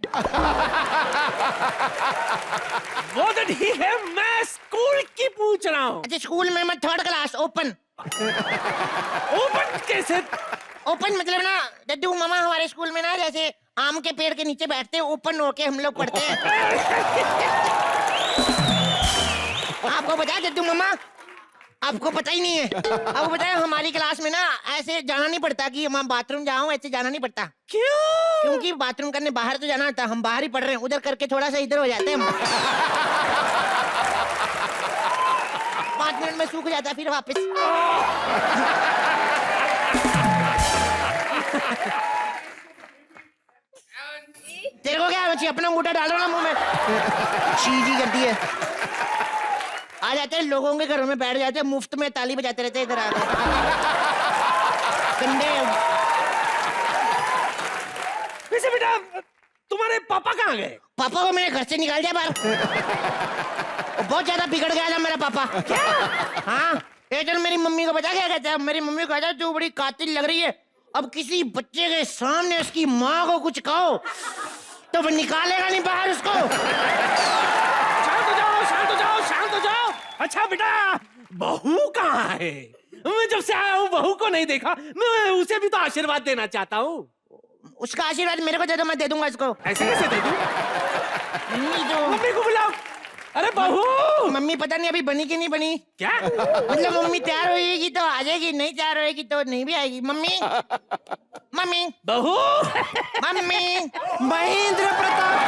वो तो ठीक है, मैं स्कूल की पूछ रहा हूँ। अच्छा, स्कूल में मैं थर्ड क्लास ओपन। ओपन कैसे? ओपन मतलब ना दद्दू मामा, हमारे स्कूल में ना जैसे आम के पेड़ के नीचे बैठते हैं, ओपन होके हम लोग पढ़ते हैं। आपको पता है दद्दू मामा? आपको पता ही नहीं है। आपको पता है हमारी क्लास में ना ऐसे जाना नहीं पड़ता कि मैं बाथरूम जाऊं, ऐसे जाना नहीं पड़ता। क्यों? क्योंकि बाथरूम करने बाहर तो जाना होता, हम बाहर ही पढ़ रहे हैं, उधर करके थोड़ा सा इधर हो जाते हैं हम। 5 मिनट में सूख जाता है फिर वापस। तेरे को क्या बच्ची, अपना अंगूठा डाल रहा ना मुंह में, चीजी करती है। आ जाते हैं लोगों के घरों में, बैठ जाते हैं, मुफ्त में ताली बजाते रहते हैं इधर आकर। गंदे। वैसे बेटा, तुम्हारे पापा कहाँ गए? पापा को मैंने घर से निकाल दिया बाहर। बहुत ज्यादा बिगड़ गया था मेरा पापा। क्या? हाँ, एक दिन मेरी मम्मी को पता क्या कहता है? मेरी मम्मी को कहता है तू बड़ी कातिल लग रही है, अब किसी बच्चे के सामने उसकी माँ को कुछ कहो तो वो निकालेगा नहीं बाहर उसको। शांत हो जाओ, शांत हो जाओ, शांत हो जाओ। अच्छा बेटा, बहू कहाँ है? मैं जब से आया हूँ बहू को नहीं देखा। मैं उसे भी तो आशीर्वाद देना चाहता हूँ। उसका आशीर्वाद मेरे को दे दो, मैं दे दूंगा इसको। ऐसे कैसे दे दूँ? मम्मी को बुलाओ। अरे बहू! मम्मी पता नहीं अभी बनी कि नहीं बनी। क्या? मतलब मम्मी तैयार होएगी तो आ जाएगी, नहीं तैयार होएगी तो नहीं भी आएगी। मम्मी, मम्मी, बहू! मम्मी। महेंद्र प्रताप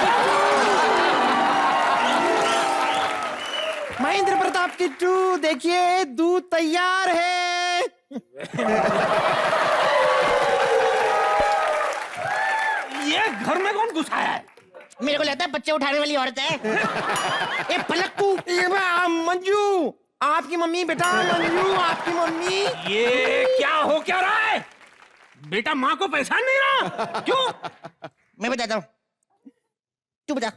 महेंद्र प्रताप किट्टू, देखिए दूध तैयार है। ये घर में कौन घुसाया है? मेरे को लगता है बच्चे उठाने वाली औरत है। ए पलक तू। मंजू, आपकी मम्मी बेटा, मंजू आपकी मम्मी। ये क्या हो क्या रहा है? बेटा माँ को पहचान नहीं रहा? क्यों? मैं बताता हूँ, तू बता।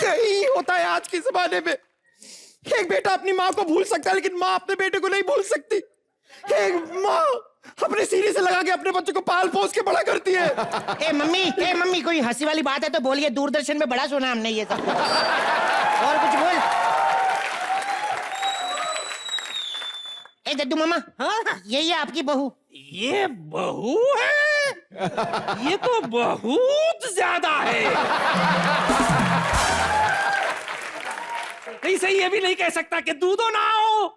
यही होता है आज के जमाने में। एक बेटा अपनी माँ को भूल सकता है, लेकिन माँ अपने बेटे को नहीं भूल सकती। एक माँ अपनी सीढ़ी से लगा के अपने बच्चों को पाल पोस के बड़ा करती है। ए मम्मी कोई हंसी वाली बात है तो बोलिए, दूरदर्शन में बड़ा सुना हमने ये सब। और कुछ बोल। ए दद्दू मामा, हाँ यही है आपकी बहू। ये बहू है? ये तो बहुत ज्यादा है। नहीं सही, ये भी नहीं कह सकता कि दूधो ना हो,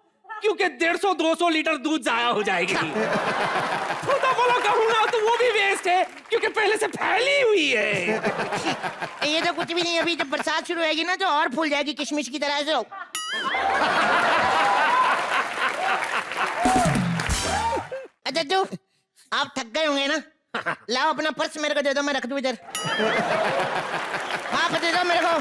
क्योंकि 150-200 लीटर दूध जाया हो जाएगी। खुदा बोलो कहूंगा तो वो भी वेस्ट है, क्योंकि पहले से फैली हुई है। ये तो कुछ भी नहीं, अभी जब बरसात शुरू होगी ना तो और फूल जाएगी किशमिश की तरह से। दद्दू आप थक गए होंगे ना, लाओ अपना पर्स मेरे को दे दो, मैं रख दूं इधर। आप दे दो मेरे को,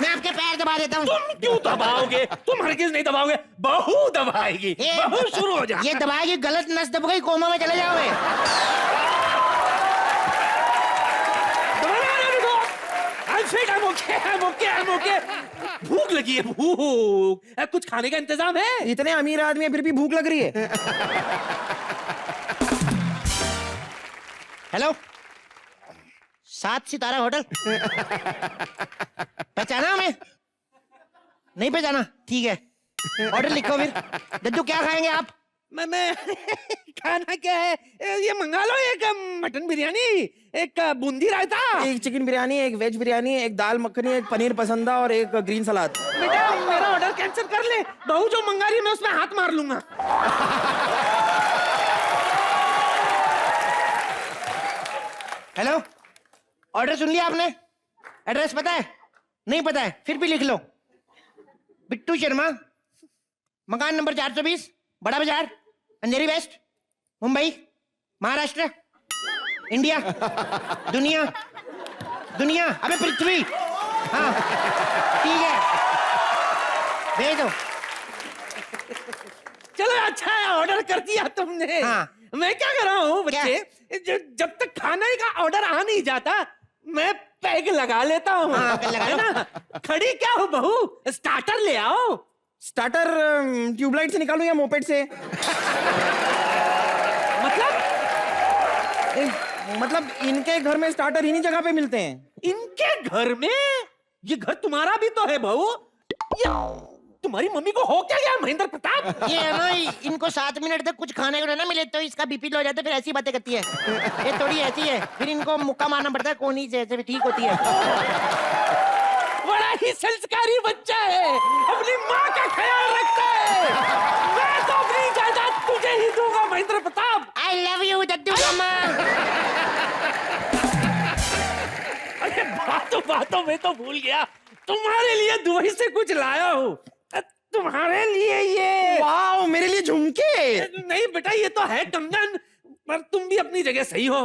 मैं आपके पैर दबा देता हूँ। तुम क्यों दबाओगे? तुम हरगिज नहीं दबाओगे, बहू दबाएगी। बहू शुरू हो जा। ये दबाएगी, गलत नस दब गई, कोमा में चले जाओगे। भूख लगी है, भूख। कुछ खाने का इंतजाम है? इतने अमीर आदमी है फिर भी भूख लग रही है। हेलो, 7 सितारा होटल। पहचाना हमें? नहीं पहचाना? ठीक है, ऑर्डर लिखो फिर। दद्दू क्या खाएंगे आप? मैं खाना क्या है? ये मंगा लो, एक मटन बिरयानी, एक बूंदी रायता, एक चिकन बिरयानी, एक वेज बिरयानी, एक दाल मखनी, एक पनीर पसंदा और एक ग्रीन सलाद। बेटा मेरा ऑर्डर कैंसिल कर ले, बहू जो मंगा रही है मैं उसमें हाथ मार लूंगा। हेलो, ऑर्डर सुन लिया आपने? एड्रेस पता है? नहीं पता है? फिर भी लिख लो। बिट्टू शर्मा, मकान नंबर 420, बड़ा बाजार, अंधेरी वेस्ट, मुंबई, महाराष्ट्र, इंडिया, दुनिया, अबे पृथ्वी। हाँ ठीक है, भेज दो। चलो अच्छा है, ऑर्डर कर दिया तुमने। हाँ। मैं क्या कर रहा हूँ बच्चे, जब तक खाने का ऑर्डर आ नहीं जाता मैं पैग लगा लेता हूँ। हाँ, लगा लो। है ना? खड़ी क्या हो बहू, स्टार्टर ले आओ। स्टार्टर ट्यूबलाइट से निकालूं या मोपेड से? मतलब इनके घर में स्टार्टर इन्हीं जगह पे मिलते हैं। इनके घर में? ये घर तुम्हारा भी तो है बहू। ये तुम्हारी मम्मी को हो क्या गया महेंद्र प्रताप? ये है ना, इनको 7 मिनट तक कुछ खाने को ना मिले तो इसका बीपी लो हो जाता है, फिर ऐसी बातें करती है। ये थोड़ी ऐसी है, फिर इनको मुक्का मारना पड़ता है कोनी से, ऐसे ठीक होती है। बड़ा ही संस्कारी बच्चा है, अपनी माँ का ख्याल रखता है। मैं तो अपनी जायदाद तुझे ही दूंगा Mahendra Pratap. I love you दद्दू मामा। अरे बातों में तो भूल गया, तुम्हारे लिए दुबई से कुछ लाया हूँ। तुम्हारे लिए ये। वाओ, मेरे लिए झुमके। नहीं बेटा, ये तो है कंगन, पर तुम भी अपनी जगह सही हो।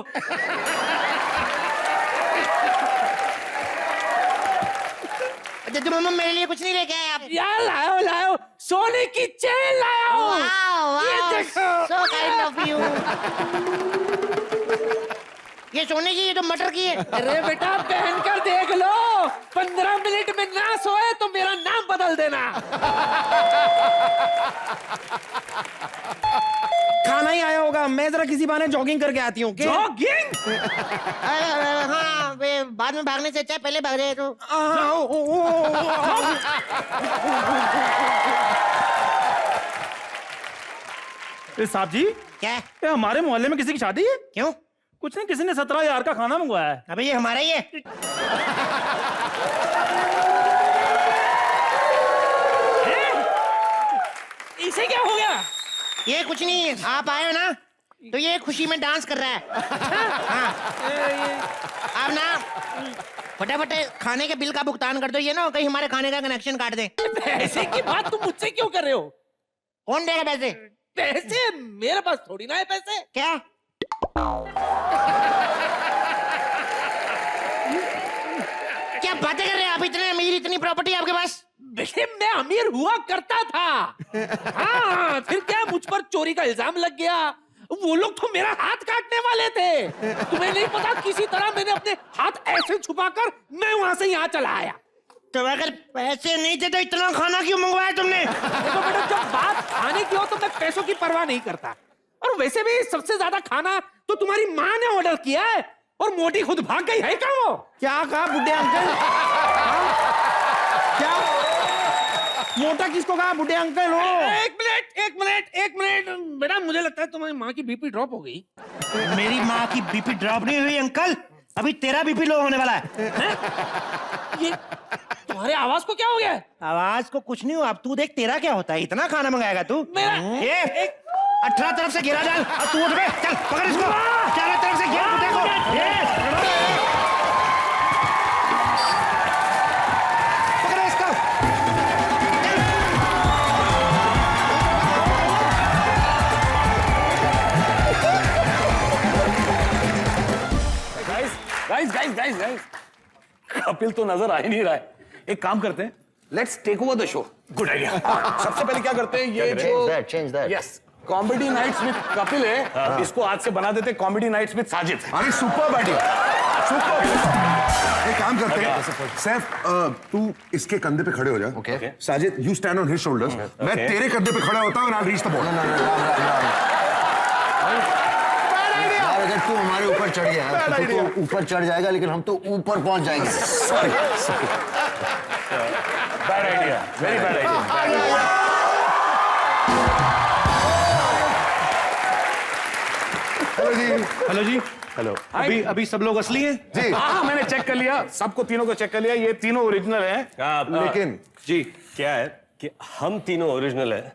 दद्दू मामा मेरे लिए कुछ नहीं लेके आए आप? यार लाओ, सोने की चेन लाओ। वाओ, ये देखो। so kind of you। ये सोने की, ये तो मटर की है। अरे बेटा पहन कर देख लो, 15 मिनट में ना सोए तो मेरा नाम बदल देना। खाना ही आया होगा, मैं जरा किसी बहाने जॉगिंग करके आती हूँ। जॉगिंग? हाँ, बाद में भागने से अच्छा है पहले भाग जाए तो। साहब जी, क्या? ये हमारे मोहल्ले में किसी की शादी है? क्यों? कुछ नहीं, किसी ने 17,000 का खाना मंगवाया है। अबे ये हमारा ही है। इसे क्या हो गया? ये कुछ नहीं, आप आए हो ना तो ये खुशी में डांस कर रहा है। हाँ। आप ना फटाफट खाने के बिल का भुगतान कर दो, ये ना कहीं हमारे खाने का कनेक्शन काट दे। पैसे की बात तुम मुझसे क्यों कर रहे हो? कौन देगा पैसे? पैसे मेरे पास थोड़ी ना है पैसे। क्या? क्या बातें कर रहे हैं आप? इतने अमीर, इतनी प्रॉपर्टी आपके पास? बेटे मैं अमीर हुआ करता था। हाँ, फिर क्या मुझ पर चोरी का इल्जाम लग गया। वो लोग तो मेरा हाथ काटने वाले थे। तुम्हें नहीं पता, किसी तरह मैंने अपने हाथ ऐसे छुपाकर मैं वहां से यहाँ चला आया। तो अगर पैसे नहीं थे तो इतना खाना क्यों मंगवाया तुमने? देखो बेटा, जब बात खाने की हो तो मैं पैसों की परवाह नहीं करता। और वैसे भी सबसे ज्यादा खाना तो तुम्हारी माँ ने ऑर्डर किया है और मोटी खुद भाग गई है। क्या वो क्या कहा बुढ़े अंकल? क्या मोटा किसको कहा बुढ़े अंकल हो? एक मिनट बेटा, मुझे लगता है तुम्हारी माँ की बीपी ड्रॉप हो गई। मेरी माँ की बीपी ड्रॉप नहीं हुई अंकल, अभी तेरा बीपी लो होने वाला है। ये तुम्हारे आवाज को क्या हो गया है? आवाज को कुछ नहीं हो, अब तू देख तेरा क्या होता है। इतना खाना मंगाएगा तू? ये 18 तरफ से घेरा डाल, अब तू उठ बे, चल पकड़ इसको, चारों तरफ से घेर बुड्ढे को। ये पकड़ इसको। गाइस कपिल तो नजर आ ही नहीं रहा है। एक काम करते हैं, let's take over the show. Good idea. सबसे पहले क्या करते हैं, ये जो Change that. Yes comedy nights with Kapil है, इसको आज से बना देते हैं कॉमेडी नाइट्स विद साजिद। अरे सुपर आइडिया, सुपर। एक काम करते हैं, सैफ तू इसके कंधे पे खड़े हो जा। Okay. Sajid you stand on his shoulders, मैं तेरे कंधे पे खड़ा होता हूं and I'll reach the ball. यार अगर तू हमारे ऊपर चढ़ गया तो ऊपर चढ़ जाएगा, लेकिन हम तो ऊपर पहुंच जाएंगे। Bad idea, very bad idea. Hello जी। हेलो। अभी सब लोग असली हैं जी। हाँ मैंने चेक कर लिया, सबको तीनों को चेक कर लिया, ये तीनों ओरिजिनल हैं। लेकिन जी क्या है कि हम तीनों ओरिजिनल हैं,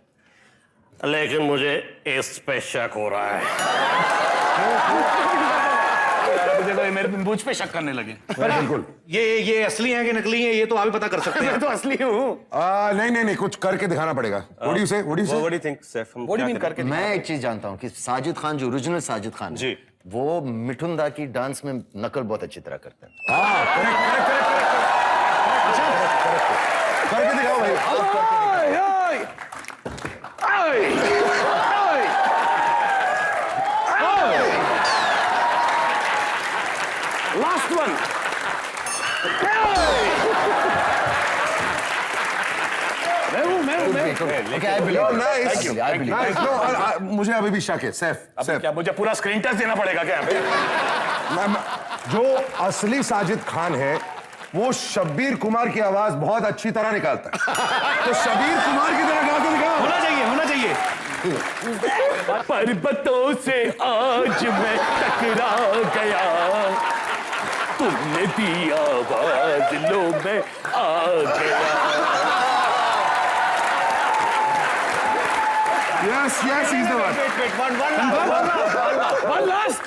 लेकिन मुझे इस पे शक हो रहा है। देखो ये मेरे मुझ पे शक करने लगे। बिल्कुल। ये असली हैं कि नकली हैं, ये तो आप ही पता कर सकते हैं। मैं तो असली हूँ। नहीं कुछ करके दिखाना पड़ेगा। What do you say? What do you think, Saif? हम What do you क्या mean करें? करके? मैं एक चीज जानता हूँ कि साजिद खान जो ओरिजिनल साजिद खान है, जी। वो मिठुन दा की डांस में नकल बहुत अच्छी तरह करते हैं। करके दिखाओ भाई। Last one. Okay, I believe. No, nice. Thank you. I believe. Nice. No, मुझे अभी भी शक है। सैफ क्या मुझे पूरा स्क्रीन टच देना पड़ेगा क्या? जो असली साजिद खान है वो शब्बीर कुमार की आवाज बहुत अच्छी तरह निकालता है, तो शब्बीर कुमार की तरह गा के दिखाओ। होना चाहिए। पर्वतों से आज मैं टकरा गया, तुमने दी आवाज, लो मैं आ गया। Yes, he's the one.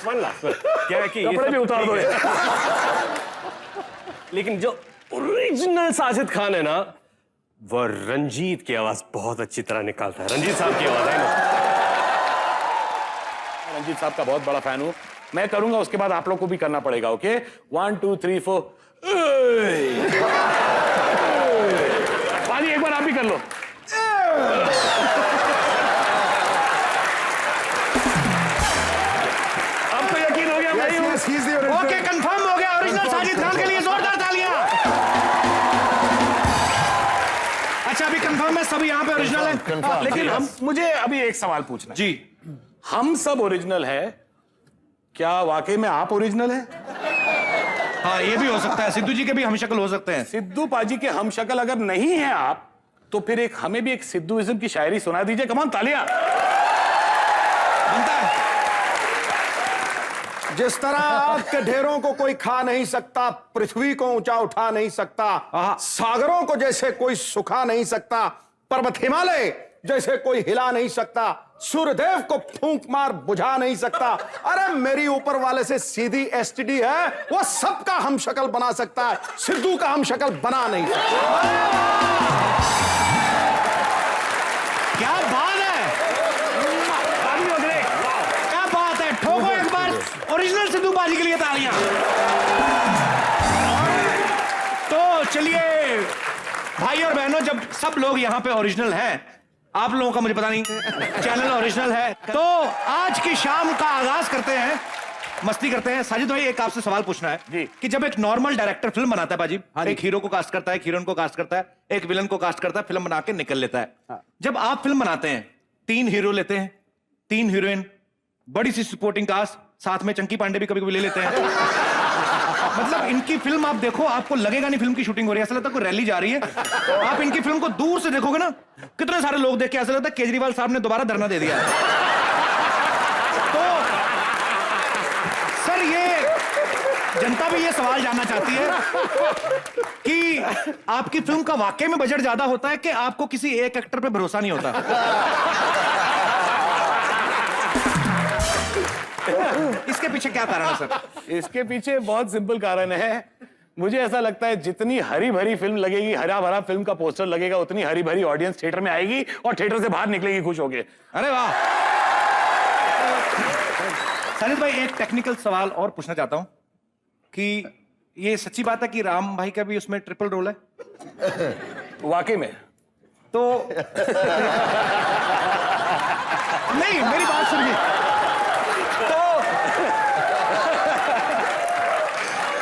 One last. क्या है कि ये कपड़े भी सब उतार दो। ठीक है। लेकिन जो ओरिजिनल साजिद खान है ना, वो रंजीत की आवाज बहुत अच्छी तरह निकालता है। रंजीत साहब की आवाज है ना, रंजीत साहब का बहुत बड़ा फैन हूँ। मैं करूंगा, उसके बाद आप लोग को भी करना पड़ेगा। ओके 1 2 3 4। पानी एक बार आप भी कर लो। अब तो यकीन हो गया भाई। Yes, he's the original. Okay, confirm हो गया। ओरिजिनल साजिद खान के लिए जोरदार तालियां। अच्छा अभी कंफर्म है, सब यहाँ पे ओरिजिनल है। Confirm. लेकिन मुझे अभी एक सवाल पूछना है। जी हम सब ओरिजिनल है, क्या वाकई में आप ओरिजिनल है? हाँ, ये भी हो सकता है। सिद्धू जी के भी हम शक्ल हो सकते हैं। सिद्धू पाजी के हम शक्ल अगर नहीं है आप, तो फिर हमें भी एक सिद्धूइज्म की शायरी सुना दीजिए। कमान तालियां। बनता है। जिस तरह आग के ढेरों को कोई खा नहीं सकता, पृथ्वी को ऊंचा उठा नहीं सकता, सागरों को जैसे कोई सुखा नहीं सकता, पर्वत हिमालय जैसे कोई हिला नहीं सकता, सूर्यदेव को फूंक मार बुझा नहीं सकता, अरे मेरी ऊपर वाले से सीधी एसटीडी है, वो सबका हम शक्ल बना सकता है, सिद्धू का हम शक्ल बना नहीं सकता। क्या बात है, क्या बात है। ठोको एक बार ओरिजिनल सिद्धू बाजी के लिए तालियां। तो चलिए भाई और बहनों, जब सब लोग यहाँ पे ओरिजिनल हैं, आप लोगों का मुझे पता नहीं, चैनल ओरिजिनल है, तो आज की शाम का आगाज करते हैं, मस्ती करते हैं। साजिद भाई, एक आपसे सवाल पूछना है जी। कि जब एक नॉर्मल डायरेक्टर फिल्म बनाता है बाजी, एक हीरो को कास्ट करता है, एक हीरोइन को कास्ट करता है, एक विलन को कास्ट करता है, फिल्म बना के निकल लेता है। जब आप फिल्म बनाते हैं, 3 हीरो लेते हैं, 3 हीरोइन, बड़ी सी सपोर्टिंग कास्ट, साथ में चंकी पांडे भी कभी कभी ले लेते हैं। मतलब इनकी फिल्म आप देखो, आपको लगेगा नहीं फिल्म की शूटिंग हो रही है, ऐसा लगता है कोई रैली जा रही है। आप इनकी फिल्म को दूर से देखोगे ना, कितने सारे लोग देख के ऐसा लगता है केजरीवाल साहब ने दोबारा धरना दे दिया। तो सर, ये जनता भी ये सवाल जानना चाहती है कि आपकी फिल्म का वाकई में बजट ज्यादा होता है कि आपको किसी एक एक्टर पे भरोसा नहीं होता? इसके पीछे क्या कारण है सर? इसके पीछे बहुत सिंपल कारण है। मुझे ऐसा लगता है जितनी हरी भरी फिल्म लगेगी, हरा भरा फिल्म का पोस्टर लगेगा, उतनी हरी भरी ऑडियंस थिएटर में आएगी और थिएटर से बाहर निकलेगी खुश होके। अरे वाह। साजिद भाई, एक टेक्निकल सवाल और पूछना चाहता हूं कि ये सच्ची बात है कि राम भाई का भी उसमें ट्रिपल रोल है? वाकई में? तो नहीं, मेरी बात सुनिए।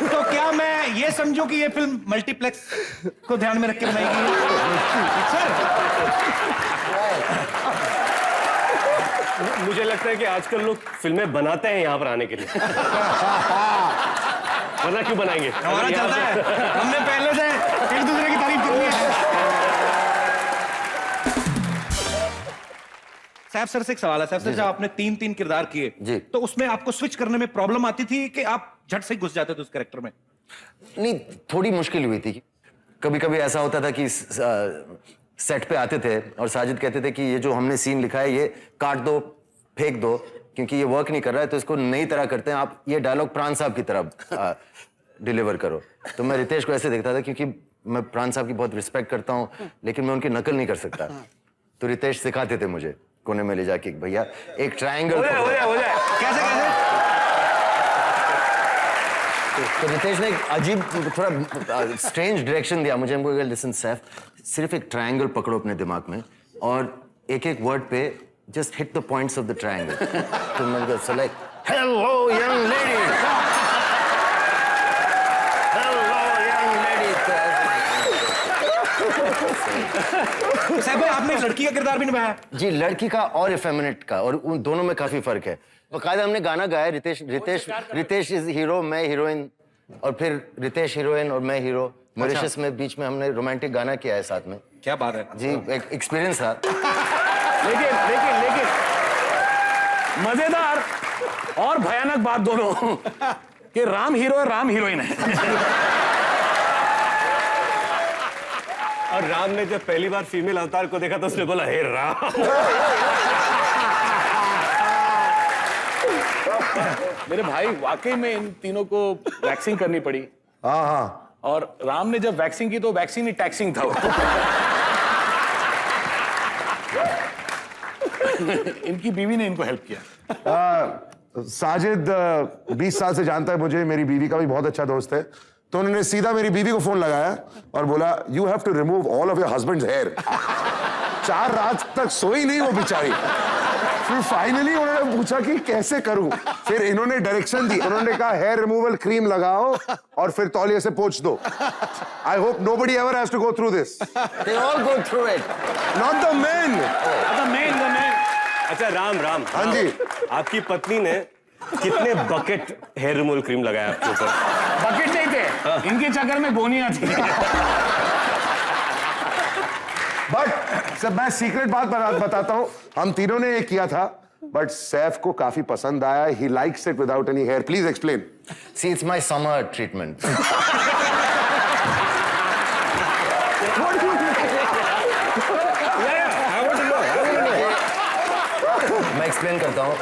तो क्या मैं ये समझूं कि ये फिल्म मल्टीप्लेक्स को ध्यान में रख के बनाई गई है? सर, मुझे लगता है कि आजकल लोग फिल्में बनाते हैं यहाँ पर आने के लिए। वरना क्यों बनाएंगे? हमारा चलता है, हमने पहले से एक दूसरे की तारीफ करनी है। सैफ सर से एक सवाल है। सैफ सर, जब आपने 3 किरदार किए जी, तो उसमें आपको स्विच करने में प्रॉब्लम आती थी कि आप झट से घुस जाते थे उस कैरेक्टर में? नहीं, थोड़ी मुश्किल हुई थी। कभी कभी ऐसा होता था कि सेट पे आते थे और साजिद कहते थे कि ये जो हमने सीन लिखा है ये काट दो, फेंक दो, क्योंकि ये वर्क नहीं कर रहा है, तो इसको नई तरह करते हैं, आप ये डायलॉग प्राण साहब की तरह डिलीवर करो। तो मैं रितेश को ऐसे देखता था, क्योंकि मैं प्राण साहब की बहुत रिस्पेक्ट करता हूँ, लेकिन मैं उनकी नकल नहीं कर सकता। तो रितेश सिखाते थे मुझे कोने में ले जाके, भैया एक ट्रायंगल हो जाए। कैसे? तो रितेश ने एक अजीब, थोड़ा स्ट्रेंज डायरेक्शन दिया मुझे। हमको लिसन सैफ, सिर्फ एक ट्रायंगल पकड़ो अपने दिमाग में और एक एक वर्ड पे just hit the points of the triangle. तो मैंने कहा select, hello young lady, hello young lady. Saif भाई, आपने लड़की का किरदार भी निभाया? जी, लड़की का और इफेमिनेट का, और उन दोनों में काफी फर्क है। बकायदा हमने गाना गाया, रितेश इज हीरो, मैं हीरोइन, और फिर रितेश हीरोइन और मैं हीरो। मॉरिशस में बीच में हमने रोमांटिक गाना किया है साथ में। क्या बात है जी, एक एक्सपीरियंस था। लेकिन मजेदार और भयानक बात दोनों कि राम हीरो है, राम हीरोइन है। और राम ने जब पहली बार फीमेल अवतार को देखा तो उसने बोला, हे राम। मेरे भाई, वाकई में इन तीनों को वैक्सिंग करनी पड़ी। हाँ हाँ। और राम ने जब वैक्सिंग की तो वैक्सिंग नहीं, टैक्सिंग था वो। इनकी बीवी ने इनको हेल्प किया। साजिद 20 साल से जानता है मुझे, मेरी बीवी का भी बहुत अच्छा दोस्त है। तो उन्होंने सीधा मेरी बीवी को फोन लगाया और बोला, you have to remove all of your husband's hair. 4 रात तक सोई नहीं वो बेचारी। फिर फाइनली उन्होंने पूछा कि कैसे करूं। फिर इन्होंने डायरेक्शन दी, उन्होंने कहा हेयर रिमूवल क्रीम लगाओ और फिर तौलिए से पोंछ दो। I hope nobody ever has to go through this. They all go through it. Not the men. अच्छा राम, हाँ जी, आपकी पत्नी ने कितने बकेट हेयर रिमूवल क्रीम लगाया आपके ऊपर? बकेट नहीं थे, इनके चक्कर में गोनियां थी। बट सब मैं सीक्रेट बात बताता हूं, हम तीनों ने ये किया था, बट सैफ को काफी पसंद आया। He likes it without any hair. Please explain. See, it's my summer treatment. मैं एक्सप्लेन करता हूँ।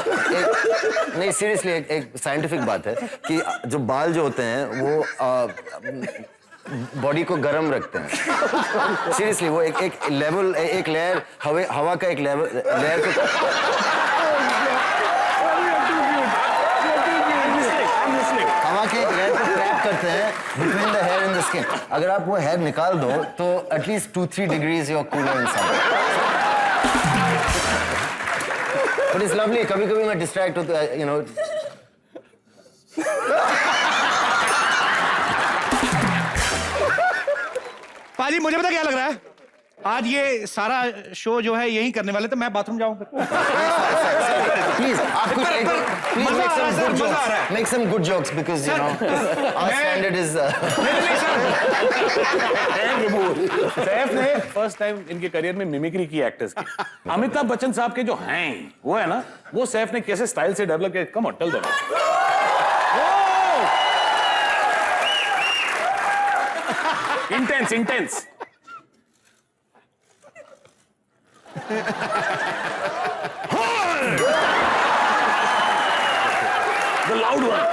नहीं, सीरियसली एक साइंटिफिक बात है कि जो बाल जो होते हैं वो बॉडी को गर्म रखते हैं। सीरियसली वो एक लेवल, एक लेयर हवा का एक लेयर को हवा के एक लेयर को ट्रैप करते हैं between the hair and the skin. अगर आप वो हेयर निकाल दो तो at least 2-3 degrees your cooler inside. But it's lovely. कभी कभी मैं डिस्ट्रैक्ट होता, यू नो। पाजी, मुझे पता क्या लग रहा है? आज ये सारा शो जो है यही करने वाले, तो मैं बाथरूम जाऊं फिर। प्लीज आप कुछ प्लीज मजा आ रहा है सर, मजा आ रहा है। Make some good jokes because you know our standard is Saif ने फर्स्ट टाइम इनके करियर में मिमिक्री की एक्टर्स की। अमिताभ बच्चन साहब के जो हैं वो है ना, वो सैफ ने कैसे स्टाइल से डेवलप किया। Come on tell them. Intense intense. The loud one.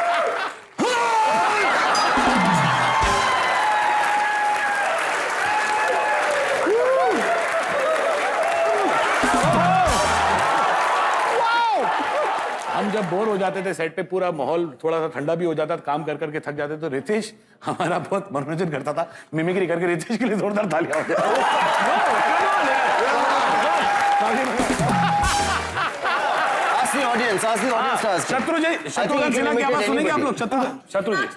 हम जब बोर हो जाते थे सेट पे, पूरा माहौल थोड़ा सा ठंडा भी हो जाता था, काम कर करके थक जाते, तो रितेश हमारा बहुत मनोरंजन करता था मिमिक्री करके। रितेश के लिए जोरदार तालियां हो ऑडियंस शत्रुघ्न सिन्हा की आवाज सुनेंगे आप लोग? Shatrughan ji.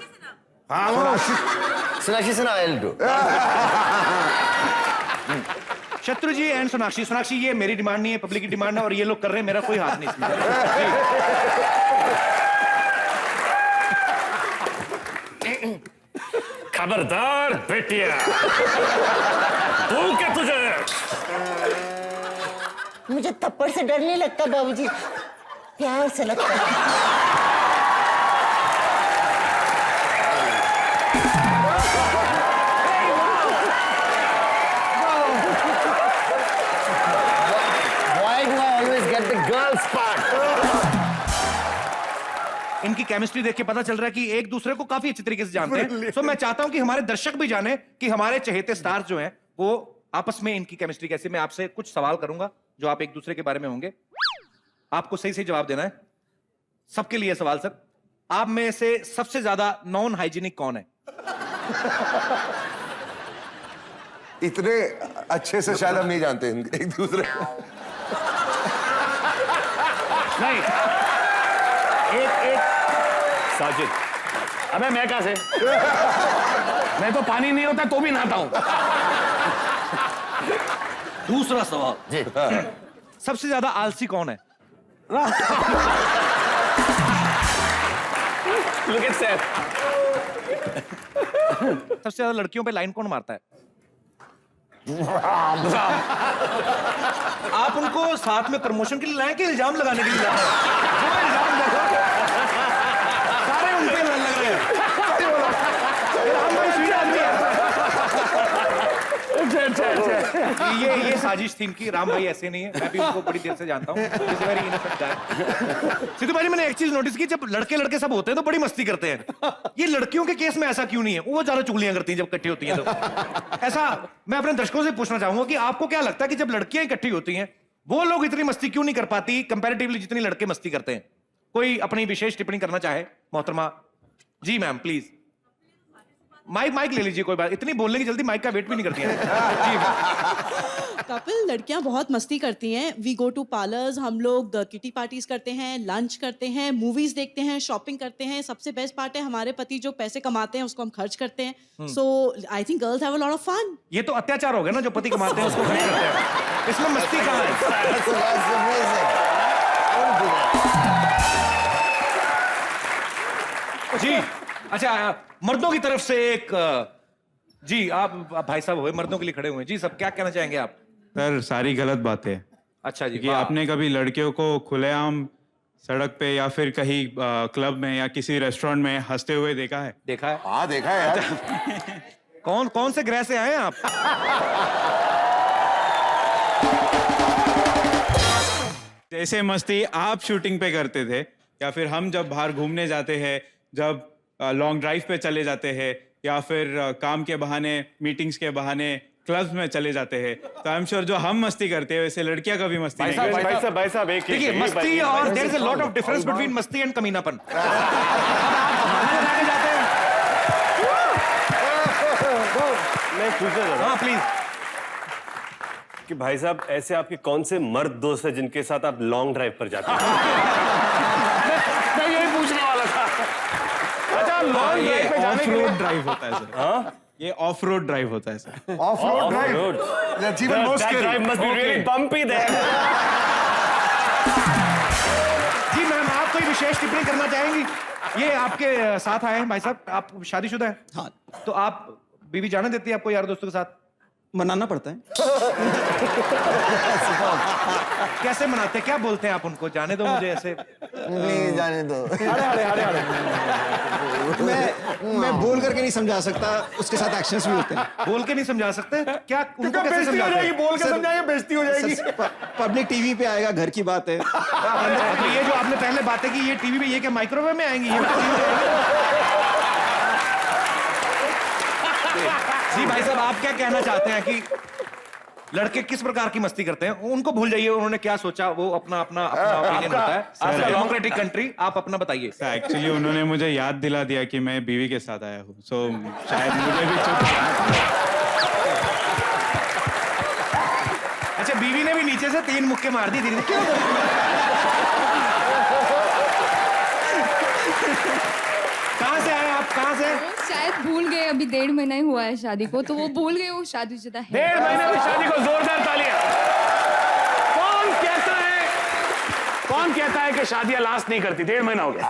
Sonakshi Sinha I will do. Shatru ji and Sonakshi. Sonakshi, ये मेरी डिमांड नहीं है, पब्लिक की डिमांड है, और ये लोग कर रहे हैं, मेरा कोई हाथ नहीं इसमें। खबरदार बेटिया, तू क्या तुझे? मुझे थप्पड़ से डर नहीं लगता बाबूजी, प्यार से लगता है। Why do I always get the girls part? इनकी केमिस्ट्री देख के पता चल रहा है कि एक दूसरे को काफी अच्छी तरीके से जानते हैं। सो मैं चाहता हूं कि हमारे दर्शक भी जाने कि हमारे चहेते स्टार जो हैं वो आपस में इनकी केमिस्ट्री कैसी। मैं आपसे कुछ सवाल करूंगा जो आप एक दूसरे के बारे में होंगे, आपको सही सही जवाब देना है। सबके लिए सवाल सर, आप में से सबसे ज्यादा नॉन हाइजीनिक कौन है? इतने अच्छे से शायद हम नहीं जानते एक दूसरे को। नहीं, एक साजिद। अबे मैं कहां से? मैं तो पानी नहीं होता तो भी नहाता हूं। दूसरा सवाल जी। सबसे ज्यादा आलसी कौन है? Look at Seth. सबसे ज्यादा लड़कियों पे लाइन कौन मारता है? आप उनको साथ में प्रमोशन के लिए लाए कि इल्जाम लगाने के लिए लाए? जो इल्जाम देखो सारे उन पे लग रहे हैं। राम भाई स्वीट आदमी है। ये साजिश थी इनकी। राम भाई ऐसे नहीं है, मैं भी उनको बड़ी देर से जानता हूँ। वेरी इनोसेंट गाय। सिद्धू भाई, मैंने एक चीज नोटिस की, जब लड़के लड़के सब होते हैं तो बड़ी मस्ती करते हैं। ये लड़कियों के केस में ऐसा क्यों नहीं है? वो ज्यादा चुगलियां करती हैं जब इकट्ठी होती हैं तो। ऐसा मैं अपने दर्शकों से पूछना चाहूंगा कि आपको क्या लगता है कि जब लड़कियां इकट्ठी होती हैं वो लोग इतनी मस्ती क्यों नहीं कर पाती कंपैरेटिवली जितनी लड़के मस्ती करते हैं? कोई अपनी विशेष टिप्पणी करना चाहे मोहतरमा? जी मैम प्लीज। माइक ले लीजिए, कोई बात। इतनी बोलने की जल्दी माइक का वेट भी नहीं करती है। कपिल, लड़कियां बहुत मस्ती करती हैं। वी गो टू पार्लर्स, हम लोग किटी पार्टीज करते हैं, लंच करते हैं, मूवीज देखते हैं, शॉपिंग करते हैं। सबसे बेस्ट पार्ट है हमारे पति जो पैसे कमाते हैं उसको हम खर्च करते हैं। So I think girls have a lot of fun. ये तो अत्याचार हो गया ना, जो पति कमाते हैं उसको खर्च करते हैं। इसमें मस्ती कहाँ है? जी अच्छा, मर्दों की तरफ से एक जी, आप भाई साहब हुए, मर्दों के लिए खड़े हुए हैं। जी सब क्या कहना चाहेंगे आप? सर सारी गलत बातें। अच्छा जी। कि आपने कभी लड़कियों को खुलेआम सड़क पे या फिर कहीं क्लब में या किसी रेस्टोरेंट में हंसते हुए देखा है? देखा है। हाँ देखा है यार। कौन से ग्रह से आए हैं आप? जैसे मस्ती आप शूटिंग पे करते थे, या फिर हम जब बाहर घूमने जाते हैं, जब लॉन्ग ड्राइव पे चले जाते हैं, या फिर काम के बहाने, मीटिंग्स के बहाने क्लब्स में चले जाते हैं, तो आई एम श्योर जो हम मस्ती करते हैं वैसे लड़कियां कभी मस्ती नहीं करती। भाई साहब एक देखिए, मस्ती और there is a lot of difference between मस्ती एंड कमीनापन। मैं पूछना चाहता हाँ प्लीज। कि भाई साहब ऐसे आपके कौन से मर्द दोस्त हैं जिनके साथ आप लॉन्ग ड्राइव पर जाते हैं? मैं यही पूछने वाला था। अच्छा, लॉन्ग ड्राइव पे जाने के लिए ऑफ रोड ड्राइव होता है सर। ये ऑफ रोड ड्राइव होता है sir. Of road drive. Road That's even more That scary. drive must be really bumpy there. जी मैम, आप कोई विशेष टिप्पणी करना चाहेंगी? ये आपके साथ आए हैं भाई साहब, आप शादीशुदा हैं? हाँ, तो आप बीवी जाने देती है आपको यार दोस्तों के साथ? मनाना पड़ता है। कैसे मनाते हैं? क्या बोलते हैं आप उनको? जाने दो मुझे ऐसे। प्लीज जाने दो। मैं बोल करके नहीं समझा सकता, उसके साथ एक्शंस भी होते हैं। बोल के नहीं समझा सकते? क्या उनको कैसे समझाते हैं? बोल के समझाएंगे, बेइज्जती हो जाएगी। पब्लिक टीवी पे आएगा, घर की बात है। तो ये जो आपने पहले बातें की, ये टीवी पे, ये क्या माइक्रोवेव में आएंगी? ये TV में आएंगी? जी भाई साहब, आप क्या कहना चाहते हैं कि लड़के किस प्रकार की मस्ती करते हैं? उनको भूल जाइए, उन्होंने क्या सोचा, वो अपना अपना ओपिनियन होता है। आपका डेमोक्रेटिक कंट्री, आप अपना बताइए। एक्चुअली उन्होंने मुझे याद दिला दिया कि मैं बीवी के साथ आया हूँ, सो शायद मुझे भी चुप। अच्छा, बीवी ने भी नीचे से 3 मुक्के मार दी। क्यों? कहाँ से आए आप? कहाँ से? शायद भूल गए, अभी 1.5 महीना ही हुआ है शादी को, तो वो भूल गए वो शादीशुदा है। 1.5 महीने में शादी को जोरदार तालियां। कौन कहता है कि शादियां लास्ट नहीं करती? 1.5 महीना हो गया।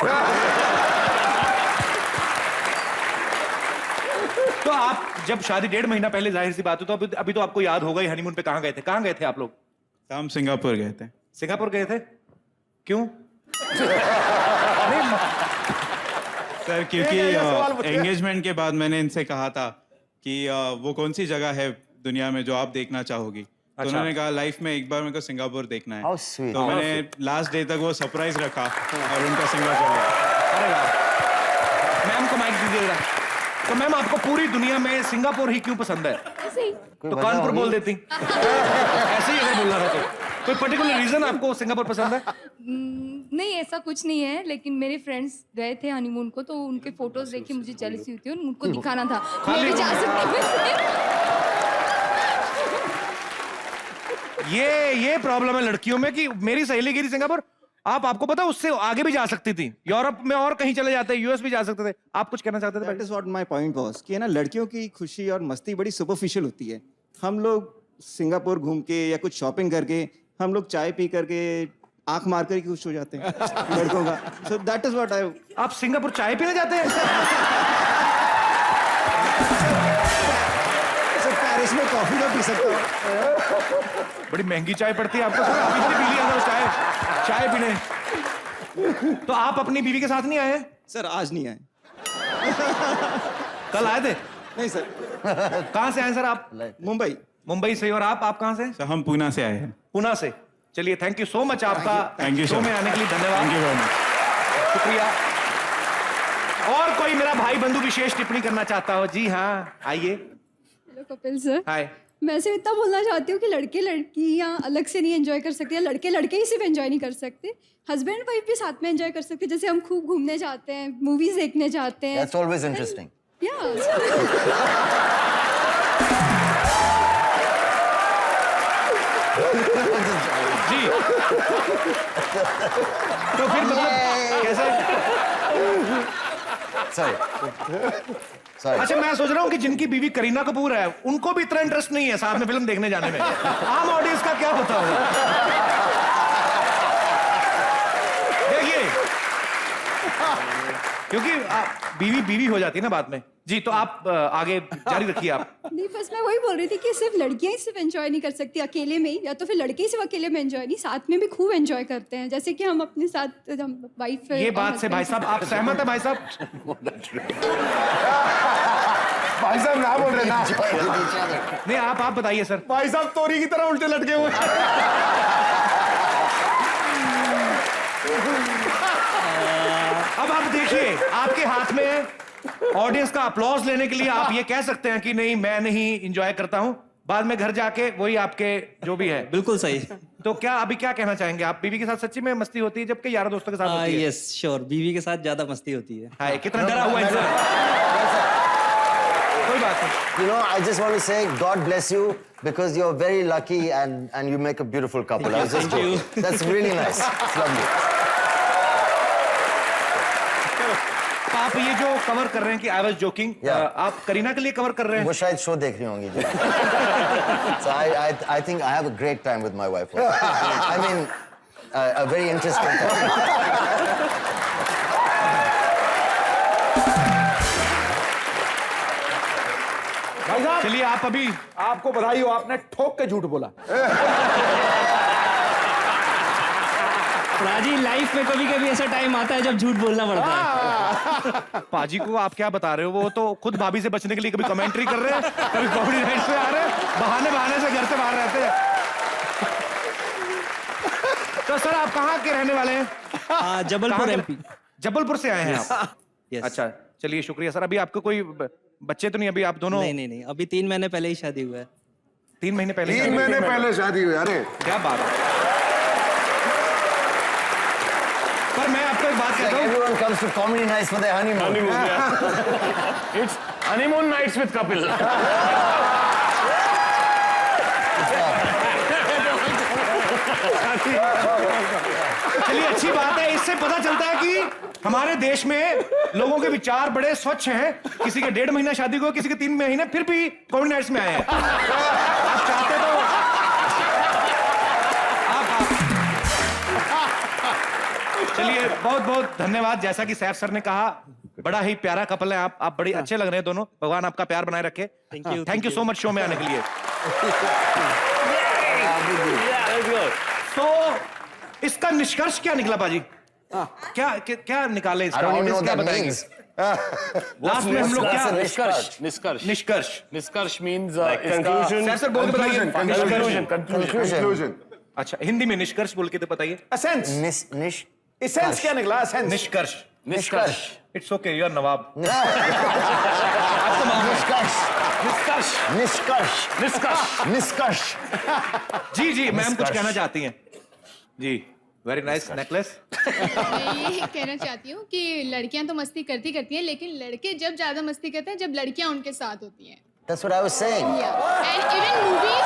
तो आप जब शादी 1.5 महीना पहले, जाहिर सी बात है, तो अभी तो आपको याद होगा ही हनीमून पे कहाँ गए थे? कहाँ गए थे आप लोग? हम सिंगापुर गए थे। सिंगापुर गए थे? क्यों? सर, क्योंकि एंगेजमेंट के बाद मैंने इनसे कहा था कि वो कौन सी जगह है दुनिया में जो आप देखना चाहोगी, तो उन्होंने कहा लाइफ में एक बार मेरे को सिंगापुर देखना है। How sweet. तो मैंने लास्ट डे तक वो सरप्राइज रखा और उनका सिंगापुर गया। अरे वाह। मैम को माइक दीजिएगा। तो मैम, आपको पूरी दुनिया में सिंगापुर ही क्यों पसंद है? ऐसे ही। तो कानपुर बोल देती। ऐसे ही अगर बोलना था तो कोई पर्टिकुलर रीजन आपको सिंगापुर पसंद है? नहीं, ऐसा कुछ नहीं है, लेकिन मेरे फ्रेंड्स गए थे हनीमून को, तो उनके फोटोज देख के मुझे जेलसी होती है, उनको दिखाना था। मैं भी जा सकती ये प्रॉब्लम है लड़कियों में कि मेरी सहेली गई थी सिंगापुर, आपको पता उससे आगे भी जा सकती थी, यूरोप में और कहीं चले जाते, यूएस भी जा सकते थे। आप कुछ कहना चाहते थे? That is what my point was कि है ना, लड़कियों की खुशी और मस्ती बड़ी सुपरफिशियल होती है। हम लोग सिंगापुर घूम के या कुछ शॉपिंग करके, हम लोग चाय पी करके, आंख मार कर खुश हो जाते हैं लड़कों का। So that is what I. आप सिंगापुर चाय पीने जाते हैं? पेरिस में कॉफी तो पी सकते हो। बड़ी महंगी चाय पड़ती है आपको। आप इतनी पी लिया था चाय पीने। तो आप अपनी बीवी के साथ नहीं आए? सर आज नहीं आए। कल आए थे? नहीं सर। कहाँ से आए सर आप? मुंबई। मुंबई से। और आप कहाँ से? सर, हम पूना से आए हैं। पूना से। चलिए, थैंक यू सो मच आपका Thank you, शो sir. में आने के लिए धन्यवाद। Thank you very much. शुक्रिया। और कोई मेरा भाई बंधु विशेष टिप्पणी करना चाहता हो? जी हाँ, आइए। Hello Kapil sir. हाय। मैं सिर्फ इतना बोलना चाहती हूँ कि लड़के लड़कियाँ अलग से नहीं एंजॉय कर सकते, या लड़के लड़के ही सिर्फ एंजॉय नहीं कर सकते, हस्बैंड वाइफ भी साथ में एंजॉय कर सकते हैं। जैसे हम खूब घूमने जाते हैं, मूवीज देखने जाते हैं। That's always interesting. जी। तो फिर मतलब कैसे? Sorry. अच्छा, मैं सोच रहा हूँ कि जिनकी बीवी करीना कपूर है, उनको भी इतना इंटरेस्ट नहीं है साथ में फिल्म देखने जाने में। आम ऑडियंस का क्या होता होगा? देखिए, क्योंकि बीवी बीवी हो जाती है ना बाद में। जी, तो आप आगे जारी रखिए आप। नहीं, बस मैं वही बोल रही थी कि सिर्फ लड़कियां ही सिर्फ एंजॉय नहीं कर सकती अकेले में ही, या तो फिर लड़के ही सिर्फ अकेले में एंजॉय नहीं, साथ में भी खूब एंजॉय करते हैं। जैसे कि हम अपने साथ, हम वाइफ। ये बात से भाई साहब आप सहमत है? भाई साहब भाई साहब ना बोल रहे ना। नहीं, आप बताइए सर। भाई साहब तोरी की तरह उल्टे लटके हुए। अब आप देखिए, आपके हाथ में है, ऑडियंस का अप्लॉज लेने के लिए आप ये कह सकते हैं कि नहीं, मैं नहीं एंजॉय करता हूं, बाद में घर जाके वही आपके जो भी है। बिल्कुल सही। तो क्या अभी क्या कहना चाहेंगे आप? बीवी के साथ सच्ची में मस्ती होती है जबकि यारों दोस्तों के साथ होती है? यस श्योर, बीवी के साथ ज्यादा मस्ती होती है। हाय, कितना डरा हुआ इंसान। कोई बात नहीं। You know, I just want to say, God bless you, because you're very lucky and you make a beautiful couple. I was just joking. That's really nice. It's lovely. आप ये जो कवर कर रहे हैं कि आई वाज जोकिंग, Yeah. आप करीना के लिए कवर कर रहे हैं? वो शायद शो देख रही होंगी जी। So I think I have a great time with my wife. I mean, a very interesting time. भाई साहब, चलिए आप अभी आपको बधाई हो, आपने ठोक के झूठ बोला। राजी, लाइफ में कभी कभी ऐसा टाइम आता है जब झूठ बोलना पड़ता है। पाजी को आप क्या बता रहे हो, वो तो खुद भाभी से बचने के लिए कभी कमेंट्री कर रहे हैं, कभी कॉमेडी नाइट पे आ रहे हैं, बहाने से घर से बाहर रहते हैं। तो सर आप कहाँ के रहने वाले हैं? जबलपुर कहाँ के- एमपी। जबलपुर से आए हैं आप? Yes. अच्छा, चलिए शुक्रिया सर। अभी आपको कोई बच्चे तो नहीं? अभी आप दोनों नहीं, अभी 3 महीने पहले ही शादी हुआ है। 3 महीने पहले? 3 महीने पहले शादी हुई। अरे क्या बात है। पर मैं आपको एक बात कहता हूँ, Everyone comes to comedy nights for their honeymoon. It's honeymoon nights with Kapil. चलिए अच्छी बात है। इससे पता चलता है कि हमारे देश में लोगों के विचार बड़े स्वच्छ हैं। किसी के 1.5 महीना शादी को, किसी के 3 महीने, फिर भी कॉमेडी नाइट्स में आए हैं। आप चाहते तो चलिए, बहुत बहुत धन्यवाद। जैसा कि सैफ सर ने कहा, बड़ा ही प्यारा कपल है आप बड़ी अच्छे लग रहे हैं दोनों। भगवान आपका प्यार बनाए रखे। Thank you so much show में आने के लिए। तो इसका निष्कर्ष क्या निकला पाजी? क्या निकाले I इसका? don't even know audience what क्या that बताएंगे? means. लास्ट में हम लोग That's क्या? a निष्कर्ष। निष्कर्ष means conclusion. सर बोल के बताइए। conclusion. अच्छा, हिंदी में निष्कर्ष बोल के तो बताइए। एसेंस, निष्कर्ष। एसेंस क्या निकला? एसेंस। निष्कर्ष। निष्कर्ष। इट्स ओके, यू आर नवाब। निष्कर्ष। जी मैम कुछ कहना चाहती हैं? जी, वेरी नाइस नेकलेस। मैं ये कहना चाहती हूँ कि लड़कियां तो मस्ती करती हैं, लेकिन लड़के जब ज्यादा मस्ती करते हैं जब लड़कियां उनके साथ होती हैं। That's what I was saying. And even movies.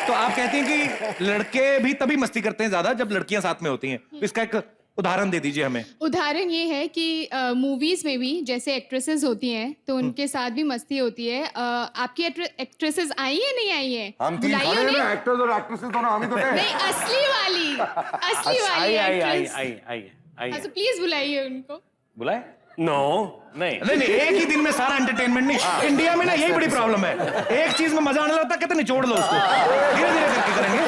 तो आप कहती हैं कि लड़के भी तभी मस्ती करते हैं ज्यादा जब लड़कियां साथ में होती हैं। तो इसका एक उदाहरण दे दीजिए हमें। उदाहरण ये है कि मूवीज में भी जैसे एक्ट्रेसेस होती हैं तो उनके साथ भी मस्ती होती है। आपकी एक्ट्रेसेस आई है नहीं आई है? हम 3 बुलाई खड़े हैं उन्हें? ना, एक्टर्स और एक्ट्रेसेस दोनों हम ही तो हैं। नहीं, असली वाली एक्ट्रेस। हाँ, तो प्लीज बुलाइए उनको। बुलाए? नो, नहीं एक ही दिन में सारा एंटरटेनमेंट नहीं। इंडिया में ना यही बड़ी प्रॉब्लम है। एक चीज में मजा आने लगता है, कहते निचोड़ लो उसको, धीरे धीरे करके करेंगे।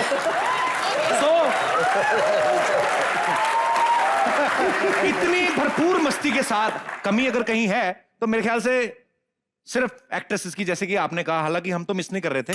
तो इतनी भरपूर मस्ती के साथ कमी अगर कहीं है तो मेरे ख्याल से सिर्फ एक्ट्रेसेस की, जैसे कि आपने कहा, हालांकि हम तो मिस नहीं कर रहे थे।